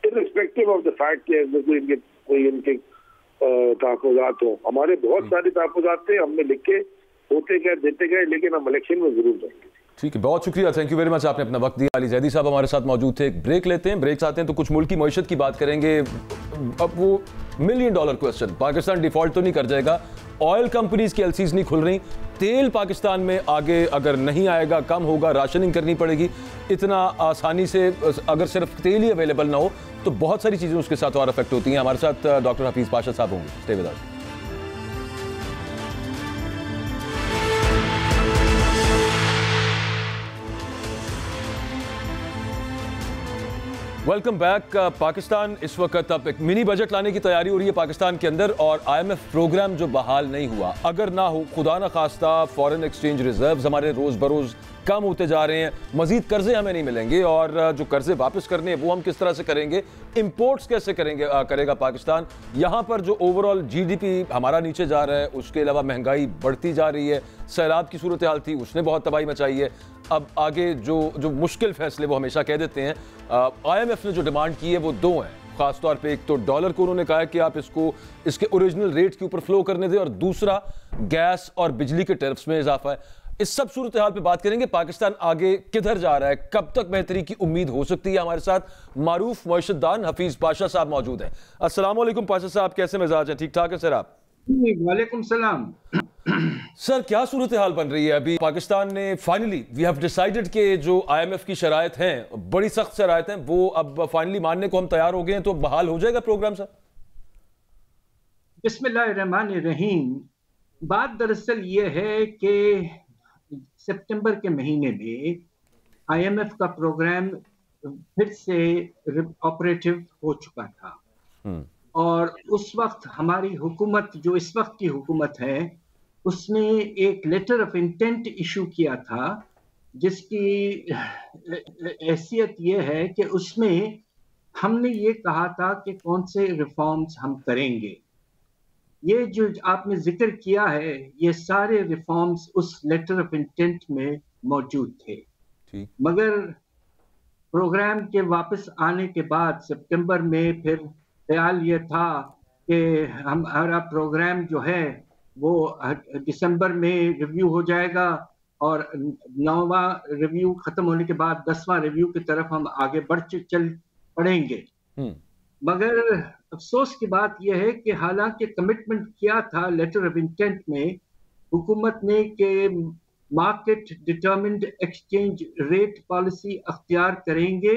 Speaker 4: इर्रिस्पेक्टिव ऑफ द फैक्ट कि कोई इनके तहफ़्फ़ुज़ात हो। हमारे बहुत सारे तहफ़्फ़ुज़ात थे, हमने लिख के होते गए देते गए, लेकिन हम इलेक्शन में जरूर जाएंगे।
Speaker 1: ठीक है, बहुत शुक्रिया, थैंक यू वेरी मच, आपने अपना वक्त दिया। अली जैदी साहब हमारे साथ मौजूद थे। एक ब्रेक लेते हैं, ब्रेक आते हैं तो कुछ मुल्क की मईशत की बात करेंगे। अब वो $1 मिलियन क्वेश्चन, पाकिस्तान डिफॉल्ट तो नहीं कर जाएगा? ऑयल कंपनीज की एलसीज नहीं खुल रही, तेल पाकिस्तान में आगे अगर नहीं आएगा, कम होगा, राशनिंग करनी पड़ेगी। इतना आसानी से अगर सिर्फ तेल ही अवेलेबल ना हो तो बहुत सारी चीज़ें उसके साथ और अफेक्ट होती हैं। हमारे साथ डॉक्टर हफीज पाशा साहब होंगे, stay with us. Welcome back. Pakistan इस वक्त अब एक मिनी बजट लाने की तैयारी हो रही है पाकिस्तान के अंदर, और IMF प्रोग्राम जो बहाल नहीं हुआ, अगर ना हो, खुदा ना खास्ता फॉरेन एक्सचेंज रिजर्व्स हमारे रोज बरोज कम होते जा रहे हैं, मजीद कर्जे हमें नहीं मिलेंगे, और जो कर्जे वापस करने हैं वो हम किस तरह से करेंगे, इंपोर्ट्स कैसे करेगा पाकिस्तान। यहाँ पर जो ओवरऑल GDP हमारा नीचे जा रहा है, उसके अलावा महंगाई बढ़ती जा रही है, सैलाब की सूरत हाल थी उसने बहुत तबाही मचाई है। अब आगे जो मुश्किल फैसले वो हमेशा कह देते हैं, IMF ने जो डिमांड की है वो 2 हैं खासतौर पे। एक तो डॉलर को उन्होंने कहा है कि आप इसको इसके ओरिजिनल रेट के ऊपर फ्लो करने दें, और दूसरा गैस और बिजली के टैरिफ्स में इजाफा है। इस सब सूरत हाल पे बात करेंगे, पाकिस्तान आगे किधर जा रहा है, कब तक बेहतरी की उम्मीद हो सकती है। हमारे साथ मारूफ मईशतदान हफीज पाशा साहब मौजूद हैं। अस्सलाम वालेकुम पाशा साहब, कैसे मिजाज हैं? ठीक ठाक है सर आप?
Speaker 5: वालेकुम सलाम।
Speaker 1: सर क्या सूरत हाल बन रही है? अभी पाकिस्तान ने फाइनली वी हैव डिसाइडेड कि जो IMF की शराइत हैं, बड़ी सख्त शराइत हैं, वो अब फाइनली मानने को हम तैयार हो गए हैं, तो बहाल हो जाएगा प्रोग्राम सर?
Speaker 5: बिस्मिल्लाहिर्रहमानिर्रहीम। बात दरअसल ये है कि सितंबर के महीने में IMF का प्रोग्राम फिर से ऑपरेटिव हो चुका था, और उस वक्त हमारी हुकूमत, जो इस वक्त की हुकूमत है, उसने एक लेटर ऑफ इंटेंट इशू किया था, जिसकी हैसियत ये है कि उसमें हमने ये कहा था कि कौन से रिफॉर्म्स हम करेंगे। ये जो आपने जिक्र किया है, ये सारे रिफॉर्म्स उस लेटर ऑफ इंटेंट में मौजूद थे। मगर प्रोग्राम के वापस आने के बाद सितंबर में फिर ख्याल ये था कि हमारा प्रोग्राम जो है वो दिसंबर में रिव्यू हो जाएगा, और 9वां रिव्यू खत्म होने के बाद 10वां रिव्यू की तरफ हम आगे चल पड़ेंगे। मगर अफसोस की बात यह है कि हालांकि कमिटमेंट किया था लेटर ऑफ इंटेंट में हुकूमत ने कि market determined exchange rate policy अख्तियार करेंगे,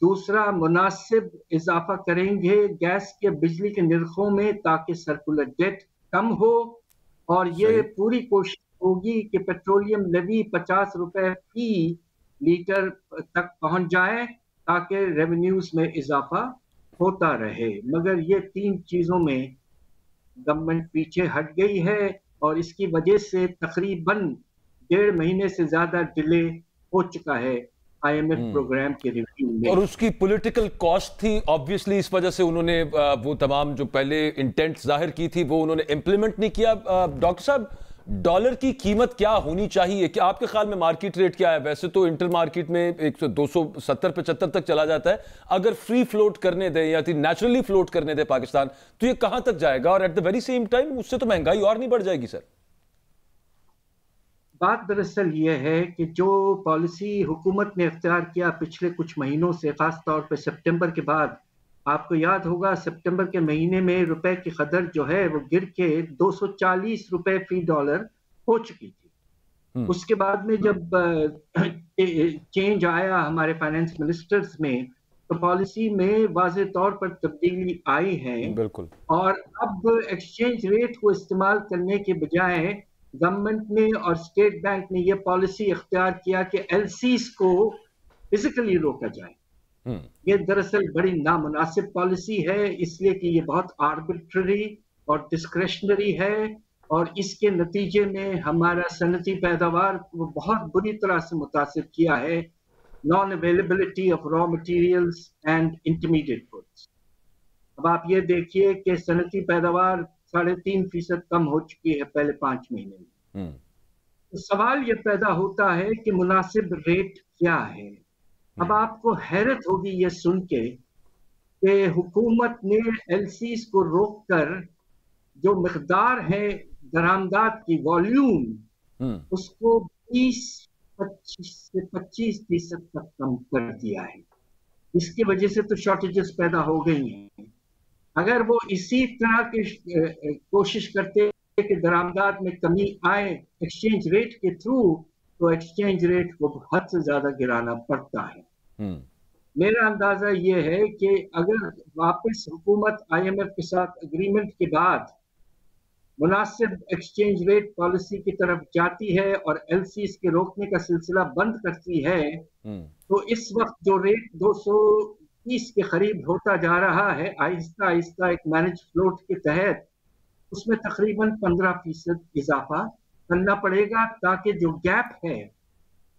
Speaker 5: दूसरा मुनासिब इजाफा करेंगे गैस के बिजली के निर्खों में ताकि सर्कुलर डेट कम हो, और ये पूरी कोशिश होगी कि पेट्रोलियम लेवी 50 रुपए फी लीटर तक पहुंच जाए ताकि रेवेन्यूज में इजाफा होता रहे। मगर ये 3 चीजों में गवर्नमेंट पीछे हट गई है, और इसकी वजह से तकरीबन 1.5 महीने से ज्यादा डिले हो चुका है IMF प्रोग्राम के रिव्यू में।
Speaker 1: और उसकी पॉलिटिकल कॉस्ट थी ऑब्वियसली, इस वजह से उन्होंने वो तमाम जो पहले इंटेंट जाहिर की थी वो उन्होंने इंप्लीमेंट नहीं किया। डॉक्टर साहब, डॉलर की कीमत क्या होनी चाहिए? कि आपके ख्याल में मार्केट रेट क्या है? वैसे तो इंटर मार्केट में 270-75 तक चला जाता है, अगर फ्री फ्लोट करने दे या नेचुरली फ्लोट करने दे पाकिस्तान, तो ये कहां तक जाएगा? और at the very same time उससे तो महंगाई और नहीं बढ़ जाएगी सर?
Speaker 5: बात दरअसल ये है कि जो पॉलिसी हुकूमत ने इख्तियार किया पिछले कुछ महीनों से, खास तौर पे सितंबर के बाद, आपको याद होगा सितंबर के महीने में रुपए की कदर जो है वो गिर के 240 रुपए फी डॉलर हो चुकी थी। उसके बाद में जब चेंज आया हमारे फाइनेंस मिनिस्टर्स में, तो पॉलिसी में वाज़े तौर पर तब्दीली आई है।
Speaker 1: बिल्कुल।
Speaker 5: और अब एक्सचेंज रेट को इस्तेमाल करने के बजाय गवर्नमेंट ने और स्टेट बैंक ने यह पॉलिसी इख्तियार किया कि एलसीज को फिजिकली रोका जाए। ये दरअसल बड़ी नामुनासिब पॉलिसी है, इसलिए कि ये बहुत आर्बिट्ररी और डिस्क्रेशनरी है, और इसके नतीजे में हमारा सनती पैदावार को बहुत बुरी तरह से मुतासिर किया है, non availability of raw materials and intermediate goods. अब आप ये देखिए कि सनती पैदावार 3.5% कम हो चुकी है पहले 5 महीने में। तो सवाल ये पैदा होता है कि मुनासिब रेट क्या है। अब आपको हैरत होगी ये सुन के कि हुकूमत ने एलसीज को रोककर जो मिकदार है दरामदात की वॉल्यूम उसको 20-25 से 25% तक कम कर दिया है। इसकी वजह से तो शॉर्टेजेस पैदा हो गई हैं। अगर वो इसी तरह की कोशिश करते कि दरामदात में कमी आए एक्सचेंज रेट के थ्रू, तो एक्सचेंज रेट को हद से ज्यादा गिराना पड़ता है। मेरा अंदाजा ये है कि अगर वापस हुकूमत आईएमएफ के साथ एग्रीमेंट के बाद मुनासिब एक्सचेंज रेट पॉलिसी की तरफ जाती है और एलसीज के रोकने का सिलसिला बंद करती है, तो इस वक्त जो रेट 230 के करीब होता जा रहा है आहिस्ता आहिस्ता एक मैनेज फ्लोट के तहत, उसमें तकरीबन 15% इजाफा करना पड़ेगा, ताकि जो गैप है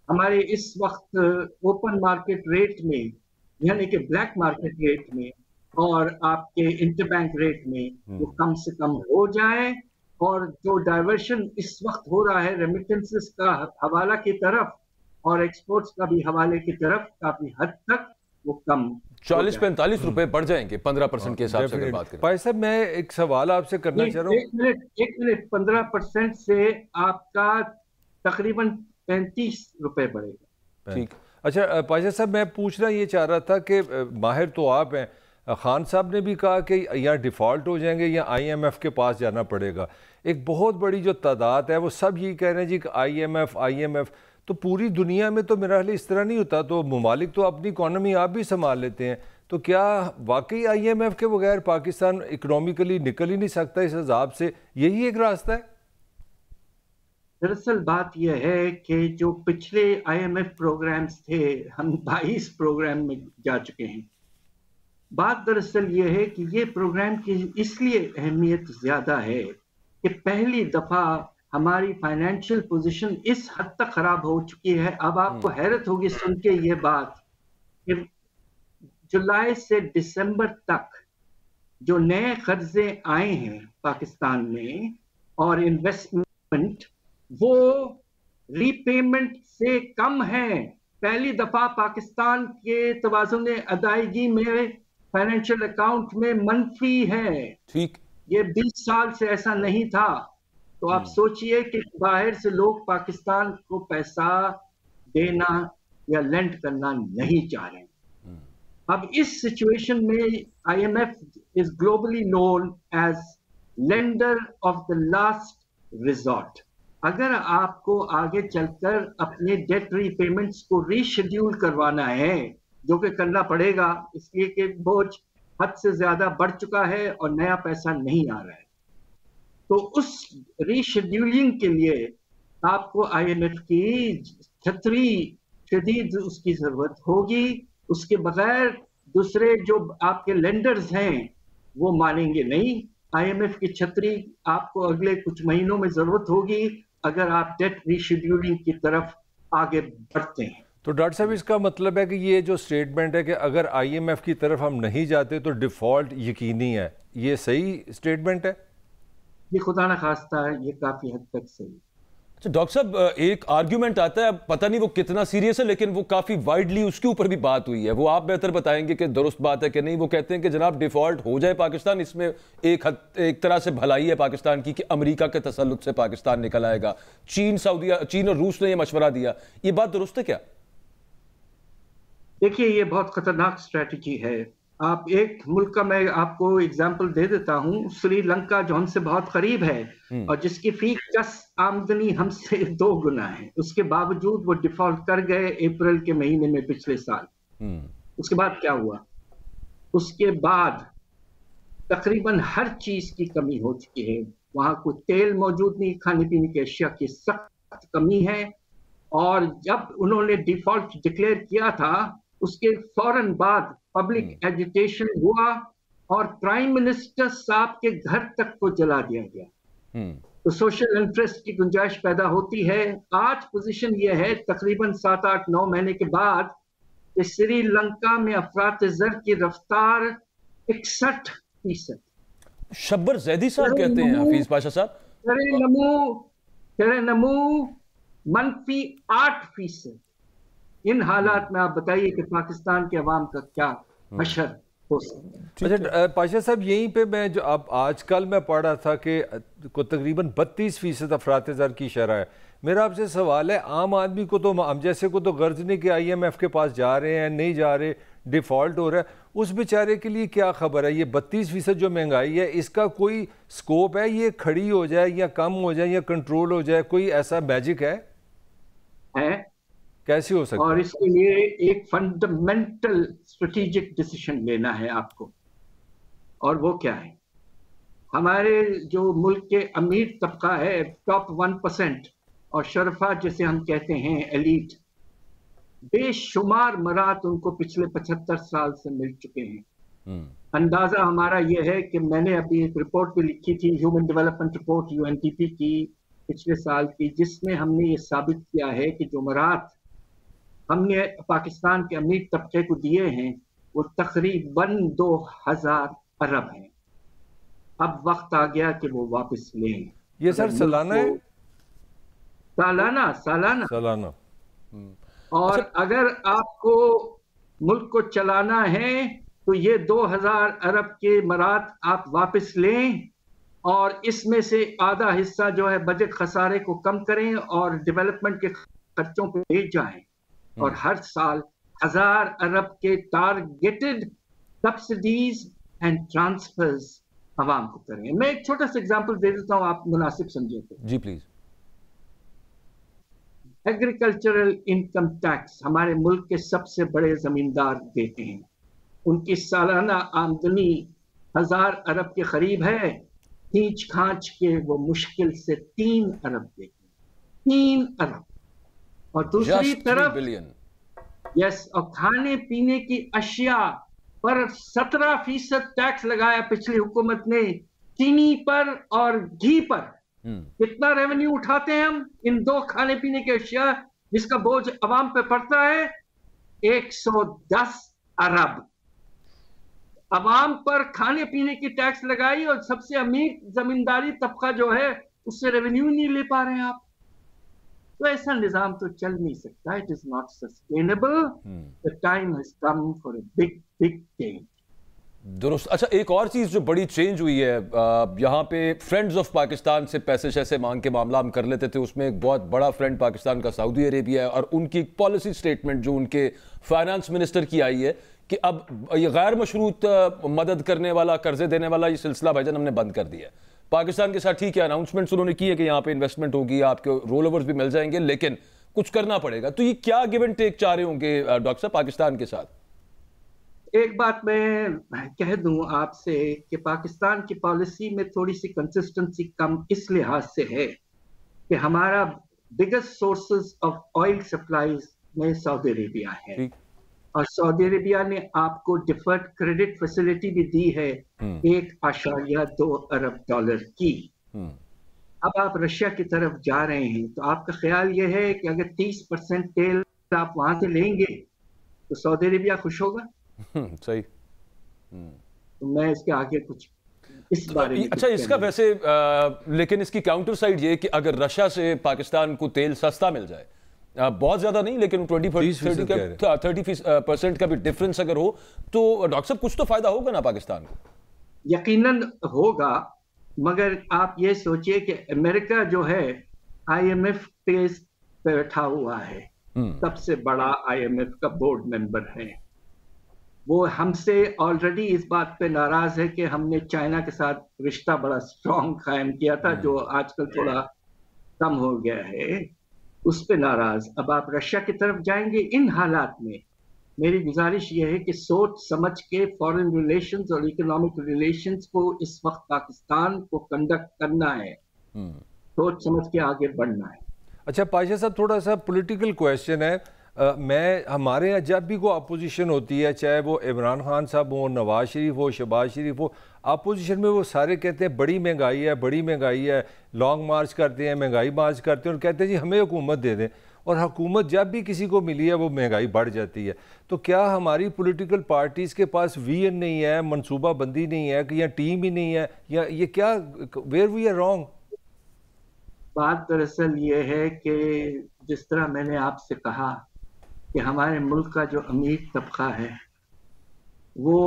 Speaker 5: हमारे इस वक्त ओपन मार्केट रेट में यानी कि ब्लैक मार्केट रेट में और आपके इंटरबैंक रेट में वो कम से कम हो जाए, और जो डाइवर्शन इस वक्त हो रहा है रेमिटेंसेस का हवाला की तरफ और एक्सपोर्ट्स का भी हवाले की तरफ काफी हद तक वो कम
Speaker 1: 40-45 रुपए बढ़ जाएंगे 15% के हिसाब से अगर बात करें।
Speaker 3: भाई साहब मैं एक सवाल आपसे करना चाह रहा हूँ।
Speaker 5: एक मिनट 15% से आपका तकरीबन 35 रुपए बढ़ेगा।
Speaker 3: ठीक, अच्छा पाशा साहब मैं पूछना ये चाह रहा था कि माहिर तो आप हैं, खान साहब ने भी कहा कि या डिफ़ॉल्ट हो जाएंगे या आईएमएफ के पास जाना पड़ेगा। एक बहुत बड़ी जो तादाद है वो सब यही कह रहे हैं जी कि आईएमएफ, तो पूरी दुनिया में तो मेरा ख्याल इस तरह नहीं होता, तो ममालिक तो अपनी इकॉनमी आप भी संभाल लेते हैं, तो क्या वाकई आईएमएफ के बगैर पाकिस्तान इकोनॉमिकली निकल ही नहीं सकता इस हिसाब से? यही एक रास्ता है।
Speaker 5: दरअसल बात यह है कि जो पिछले आईएमएफ प्रोग्राम्स थे, हम 22 प्रोग्राम में जा चुके हैं। बात दरअसल ये है कि ये प्रोग्राम की इसलिए अहमियत ज्यादा है कि पहली दफा हमारी फाइनेंशियल पोजीशन इस हद तक खराब हो चुकी है। अब आपको हैरत होगी सुन के ये बात कि जुलाई से दिसंबर तक जो नए कर्जे आए हैं पाकिस्तान में और इन्वेस्टमेंट, वो रीपेमेंट से कम है। पहली दफा पाकिस्तान के तवाज़ुन अदायगी में फाइनेंशियल अकाउंट में मनफी है।
Speaker 1: ठीक,
Speaker 5: ये 20 साल से ऐसा नहीं था। तो आप सोचिए कि बाहर से लोग पाकिस्तान को पैसा देना या लेंड करना नहीं चाह रहे। अब इस सिचुएशन में IMF is globally known as lender of the last resort. अगर आपको आगे चलकर अपने डेट रीपेमेंट्स को रीशेड्यूल करवाना है, जो कि करना पड़ेगा इसलिए कि बोझ हद से ज्यादा बढ़ चुका है और नया पैसा नहीं आ रहा है, तो उस रीशेड्यूलिंग के लिए आपको आईएमएफ की छतरी शदीद उसकी जरूरत होगी। उसके बगैर दूसरे जो आपके लेंडर्स हैं वो मानेंगे नहीं। आईएमएफ की छतरी आपको अगले कुछ महीनों में जरूरत होगी अगर आप डेट रीशेड्यूलिंग की तरफ आगे बढ़ते हैं।
Speaker 3: तो डॉक्टर साहब इसका मतलब है कि ये जो स्टेटमेंट है कि अगर आईएमएफ की तरफ हम नहीं जाते तो डिफॉल्ट यकीनी है, ये सही स्टेटमेंट है?
Speaker 5: ये खुदा न खास्ता है, ये काफी हद तक सही।
Speaker 1: अच्छा डॉक्टर साहब, एक आर्ग्यूमेंट आता है, पता नहीं वो कितना सीरियस है, लेकिन वो काफी वाइडली उसके ऊपर भी बात हुई है, वो आप बेहतर बताएंगे कि दुरुस्त बात है कि नहीं। वो कहते हैं कि जनाब डिफॉल्ट हो जाए पाकिस्तान, इसमें एक तरह से भलाई है पाकिस्तान की कि अमेरिका के तसल्लुत से पाकिस्तान निकल आएगा। चीन और रूस ने यह मशवरा दिया, ये बात दुरुस्त है क्या?
Speaker 5: देखिए ये बहुत खतरनाक स्ट्रेटजी है। आप एक मुल्क का मैं आपको एग्जांपल दे देता हूँ, श्रीलंका जो हमसे बहुत करीब है और जिसकी फी कस आमदनी हमसे 2 गुना है, उसके बावजूद वो डिफॉल्ट कर गए अप्रैल के महीने में पिछले साल। उसके बाद क्या हुआ? उसके बाद तकरीबन हर चीज की कमी हो चुकी है। वहां कोई तेल मौजूद नहीं, खाने पीने की अशिया की सख्त कमी है। और जब उन्होंने डिफॉल्ट डिक्लेयर किया था उसके फौरन बाद पब्लिक एजिटेशन हुआ और प्राइम मिनिस्टर साहब के घर तक को जला दिया गया। तो सोशल इंटरेस्ट की गुंजाइश पैदा होती है। आज पोजीशन ये है तकरीबन 7-8-9 महीने के बाद कि श्रीलंका में अफरात-ए-ज़र की रफ्तार 61%।
Speaker 1: शब्बर जैदी साहब कहते हैं हफीज पाशा साहब,
Speaker 5: नमू -8%। इन हालात में आप बताइए कि पाकिस्तान के अवाम का क्या हशर हो सकता है।
Speaker 3: अच्छा पाशा साहब, यहीं पे मैं जो अब आजकल मैं पढ़ रहा था कि को तकरीबन 32% अफरात-ए-ज़र की शरह है। मेरा आपसे सवाल है, आम आदमी को तो, हम जैसे को तो गर्ज नहीं कि IMF के पास जा रहे हैं, नहीं जा रहे, डिफ़ॉल्ट हो रहा है, उस बेचारे के लिए क्या खबर है? ये 32% जो महंगाई है, इसका कोई स्कोप है ये खड़ी हो जाए या कम हो जाए या कंट्रोल हो जाए? कोई ऐसा मैजिक है? कैसे हो सकता है?
Speaker 5: और इसके लिए एक फंडामेंटल स्ट्रेटेजिक डिसीजन लेना है आपको, और वो क्या है? हमारे जो मुल्क के अमीर तबका है, टॉप 1% और शरफा जिसे हम कहते हैं एलीट, बेशुमार मरात उनको पिछले 75 साल से मिल चुके हैं। अंदाजा हमारा यह है कि मैंने अभी एक रिपोर्ट भी लिखी थी, ह्यूमन डेवलपमेंट रिपोर्ट UNDP की पिछले साल की, जिसमें हमने ये साबित किया है कि जो मरात हमने पाकिस्तान के अमीर तबके को दिए हैं वो तकरीबन 2000 अरब हैं। अब वक्त आ गया कि वो वापस लें।
Speaker 3: ये सर सालाना है?
Speaker 5: सालाना। और अगर आपको मुल्क को चलाना है तो ये 2000 अरब के मरात आप वापस लें और इसमें से आधा हिस्सा जो है बजट खसारे को कम करें और डेवलपमेंट के खर्चों पे ले जाएं, और हर साल 1000 अरब के टारगेटेड सब्सिडीज एंड ट्रांसफर्स आवाम को करें। मैं एक छोटा सा एग्जांपल दे देता हूं, आप मुनासिब समझे तो।
Speaker 1: जी प्लीज।
Speaker 5: एग्रीकल्चरल इनकम टैक्स हमारे मुल्क के सबसे बड़े जमींदार देते हैं। उनकी सालाना आमदनी 1000 अरब के करीब है, खींच खांच के वो मुश्किल से 3 अरब देते हैं। 3 अरब। और दूसरी तरफ यस, और खाने पीने की अशिया पर 17% टैक्स लगाया पिछली हुकूमत ने, चीनी पर और घी पर। कितना रेवेन्यू उठाते हैं हम इन दो खाने पीने की अशिया जिसका बोझ अवाम पे पड़ता है? 110 अरब अवाम पर खाने पीने की टैक्स लगाई, और सबसे अमीर जमींदारी तबका जो है उससे रेवेन्यू नहीं ले पा रहे हैं आप। तो ऐसा निजाम तो चल नहीं सकता। It is not sustainable. The time has come for a big big change.
Speaker 1: दुरुस्त। अच्छा, एक और चीज़ जो बड़ी चेंज हुई है, यहाँ पे फ्रेंड्स ऑफ पाकिस्तान से पैसे शैसे मांग के मामला हम कर लेते थे, उसमें एक बहुत बड़ा फ्रेंड पाकिस्तान का सऊदी अरेबिया है, और उनकी पॉलिसी स्टेटमेंट जो उनके फाइनेंस मिनिस्टर की आई है कि अब ये गैर मशरूत मदद करने वाला, कर्जे देने वाला ये सिलसिला भाईजान हमने बंद कर दिया है पाकिस्तान के साथ। ठीक है, अनाउंसमेंट्स उन्होंने की है कि यहाँ पे इन्वेस्टमेंट होगी, आपके रोल ओवर्स भी मिल जाएंगे, लेकिन कुछ करना पड़ेगा। तो ये क्या गिव एंड टेक चाह रहे होंगे डॉक्टर साहब पाकिस्तान के साथ?
Speaker 5: एक बात मैं कह दूं आपसे कि पाकिस्तान की पॉलिसी में थोड़ी सी कंसिस्टेंसी कम इस लिहाज से है कि हमारा biggest sources of oil supplies में सऊदी अरेबिया है, और सऊदी अरेबिया ने आपको डिफर्ड क्रेडिट फैसिलिटी भी दी है 1.2 अरब डॉलर की। अब आप रशिया की तरफ जा रहे हैं तो आपका ख्याल यह है कि अगर 30% तेल आप वहां से लेंगे तो सऊदी अरेबिया खुश होगा?
Speaker 1: सही।
Speaker 5: तो मैं इसके आगे कुछ इस बारे में
Speaker 1: अच्छा, इसका वैसे लेकिन इसकी काउंटर साइड ये कि अगर रशिया से पाकिस्तान को तेल सस्ता मिल जाए, बहुत ज्यादा नहीं लेकिन 30% का भी डिफरेंस अगर हो तो डॉक्टर साहब कुछ तो फायदा होगा ना पाकिस्तान को?
Speaker 5: यकीनन होगा, मगर आप ये सोचिए कि अमेरिका जो है IMF पे बैठा हुआ है, सबसे बड़ा IMF का बोर्ड मेंबर है। वो हमसे ऑलरेडी इस बात पे नाराज है कि हमने चाइना के साथ रिश्ता बड़ा स्ट्रॉन्ग कायम किया था, जो आजकल थोड़ा कम हो गया है, उस पे नाराज। अब आप रशिया की तरफ जाएंगे। इन हालात में मेरी गुजारिश ये है कि सोच समझ के फॉरेन रिलेशंस और इकोनॉमिक रिलेशंस को इस वक्त पाकिस्तान को कंडक्ट करना है, सोच समझ के आगे बढ़ना है।
Speaker 3: अच्छा पाशा साहब, थोड़ा सा पॉलिटिकल क्वेश्चन है। हमारे यहाँ जब भी कोई अपोजिशन होती है, चाहे वो इमरान खान साहब हो, नवाज शरीफ हो, शहबाज शरीफ हो, अपोजिशन में वो सारे कहते हैं बड़ी महंगाई है, बड़ी महंगाई है, लॉन्ग मार्च करते हैं, महंगाई मार्च करते हैं और कहते हैं जी हमें हुकूमत दे दें। और हुकूमत जब भी किसी को मिली है वो महंगाई बढ़ जाती है। तो क्या हमारी पॉलिटिकल पार्टीज़ के पास विजन नहीं है, मनसूबा बंदी नहीं है, कि या टीम ही नहीं है, या ये क्या, वेयर वी आर रॉन्ग?
Speaker 5: बात दरअसल ये है कि जिस तरह मैंने आपसे कहा कि हमारे मुल्क का जो अमीर तबका है वो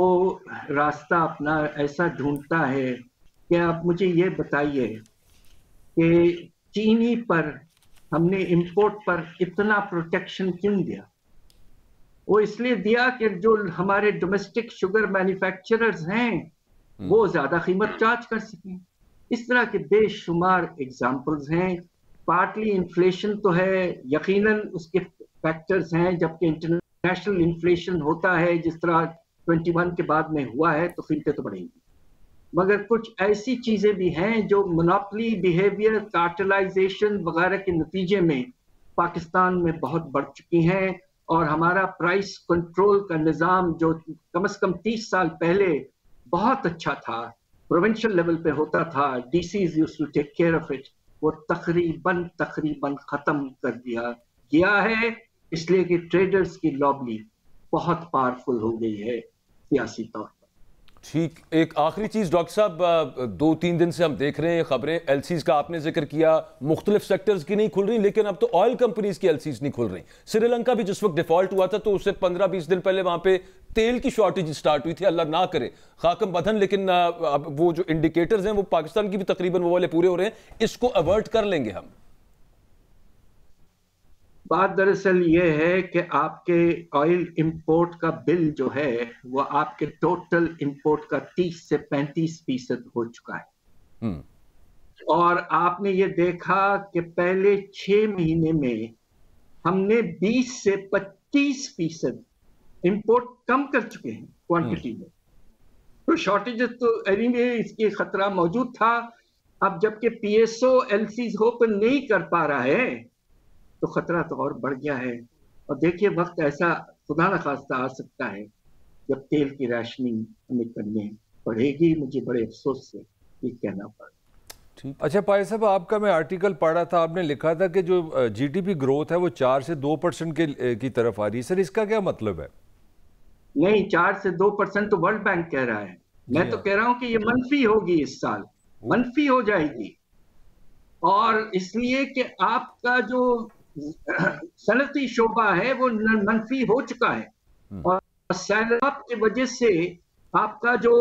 Speaker 5: रास्ता अपना ऐसा ढूंढता है कि आप मुझे ये बताइए कि चीनी पर हमने इंपोर्ट पर इतना प्रोटेक्शन क्यों दिया? वो इसलिए दिया कि जो हमारे डोमेस्टिक शुगर मैन्युफैक्चरर्स हैं वो ज्यादा कीमत चार्ज कर सकें। इस तरह के बेशुमार एग्जाम्पल्स हैं। पार्टली इन्फ्लेशन तो है, यकीनन उसके फैक्टर्स हैं, जबकि इंटरनेशनल इन्फ्लेशन होता है जिस तरह 21 के बाद में हुआ है तो कीमतें तो बढ़ेंगी, मगर कुछ ऐसी चीजें भी हैं जो मोनोपोली बिहेवियर, कार्टेलाइजेशन वगैरह के नतीजे में पाकिस्तान में बहुत बढ़ चुकी हैं। और हमारा प्राइस कंट्रोल का निज़ाम जो कम से कम 30 साल पहले बहुत अच्छा था, प्रोविंशियल लेवल पे होता था, DCs used to take care of it, वो तकरीबन खत्म कर दिया गया है, इसलिए कि ट्रेडर्स की लॉबी बहुत पावरफुल हो गई है सियासी तौर पर।
Speaker 1: ठीक, एक आखिरी चीज़ डॉक्टर साहब, 2-3 दिन से हम देख रहे हैं खबरें, एलसीज का आपने जिक्र किया, मुख्तलिफ सेक्टर्स की नहीं खुल रही, लेकिन अब तो ऑयल कंपनीज की एलसीज नहीं खुल रही। श्रीलंका भी जिस वक्त डिफॉल्ट हुआ था तो उससे 15-20 दिन पहले वहां पे तेल की शॉर्टेज स्टार्ट हुई थी, अल्लाह ना करे खाकम बदन, लेकिन अब वो जो इंडिकेटर्स हैं वो पाकिस्तान की भी तकरीबन वो वाले पूरे हो रहे हैं, इसको अवर्ट कर लेंगे हम?
Speaker 5: बात दरअसल ये है कि आपके ऑयल इंपोर्ट का बिल जो है वो आपके टोटल इंपोर्ट का 30 से 35% हो चुका है। और आपने ये देखा कि पहले 6 महीने में हमने 20 से 25% इंपोर्ट कम कर चुके हैं क्वांटिटी में। तो शॉर्टेजेस तो एनीवे इसकी खतरा मौजूद था। अब जबकि पीएसओ एलसीज ओपन नहीं कर पा रहा है तो खतरा तो और बढ़ गया है। और देखिए वक्त ऐसा खुदा न खास्ता आ सकता है जब तेल की राशनिंग हमें करनी पड़ेगी। मुझे बड़े अफसोस से ये कहना पड़ा।
Speaker 3: अच्छा पाया साहब, आपका मैं आर्टिकल पढ़ा था, आपने लिखा था कि जो जीडीपी ग्रोथ है वो 4 से 2% की तरफ आ रही है। सर इसका क्या मतलब है?
Speaker 5: नहीं, 4 से 2% तो वर्ल्ड बैंक कह रहा है, मैं तो कह रहा हूं कि ये मनफी होगी, इस साल मनफी हो जाएगी। और इसलिए कि आपका जो सनती शोबा है वो मनफी हो चुका है और सैलाब की वजह से आपका जो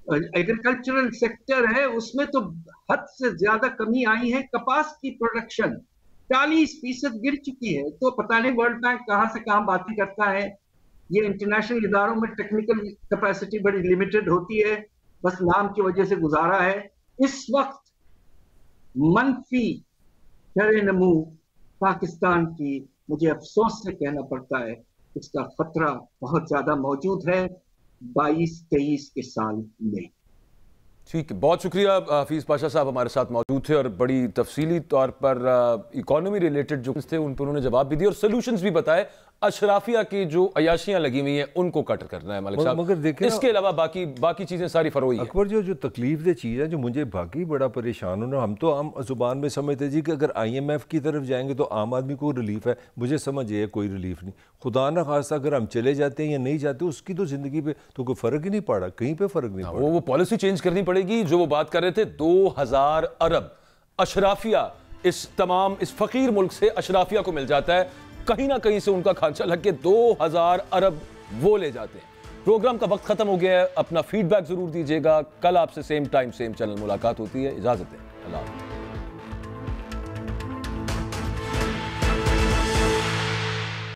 Speaker 5: एग्रीकल्चरल सेक्टर है उसमें तो हद से ज्यादा कमी आई है। कपास की प्रोडक्शन 40% गिर चुकी है। तो पता नहीं वर्ल्ड बैंक कहां से कहां बातें करता है। ये इंटरनेशनल इदारों में टेक्निकल कैपेसिटी बड़ी लिमिटेड होती है, बस नाम की वजह से गुजारा है। इस वक्त मनफी शरे नमू पाकिस्तान की, मुझे अफसोस से कहना पड़ता है, इसका खतरा बहुत ज्यादा मौजूद है 22-23 के साल में।
Speaker 1: ठीक है, बहुत शुक्रिया हफीज़ पाशा साहब हमारे साथ मौजूद थे और बड़ी तफसीली तौर पर इकोनॉमी रिलेटेड जो थे उन पर उन्होंने जवाब भी दिए और सोल्यूशंस भी बताए। अशराफिया की जो अयाशियां लगी हुई हैं उनको कट करना है मलिक साहब,
Speaker 3: मगर देखिए
Speaker 1: इसके अलावा बाकी चीज़ें सारी फरोई हैं।
Speaker 3: अकबर जो तकलीफ दे चीज़ है जो मुझे बाकी बड़ा परेशान होना, हम तो आम जुबान में समझते जी कि अगर IMF की तरफ जाएंगे तो आम आदमी को रिलीफ है, मुझे समझ ये कोई रिलीफ नहीं। खुदा ना खास्ता अगर हम चले जाते हैं या नहीं जाते उसकी तो ज़िंदगी पे तो कोई फ़र्क ही नहीं पड़ा, कहीं पर फ़र्क नहीं पड़ा।
Speaker 1: वो पॉलिसी चेंज करनी पड़ेगी जो वो बात कर रहे थे। 2000 अरब अशराफिया इस फ़कीर मुल्क से अशराफिया को मिल जाता है, कहीं ना कहीं से उनका खांचा लग के 2000 अरब वो ले जाते हैं। प्रोग्राम का वक्त खत्म हो गया है, अपना फीडबैक जरूर दीजिएगा। कल आपसे सेम टाइम सेम चैनल मुलाकात होती है। इजाजत है, अल्लाह।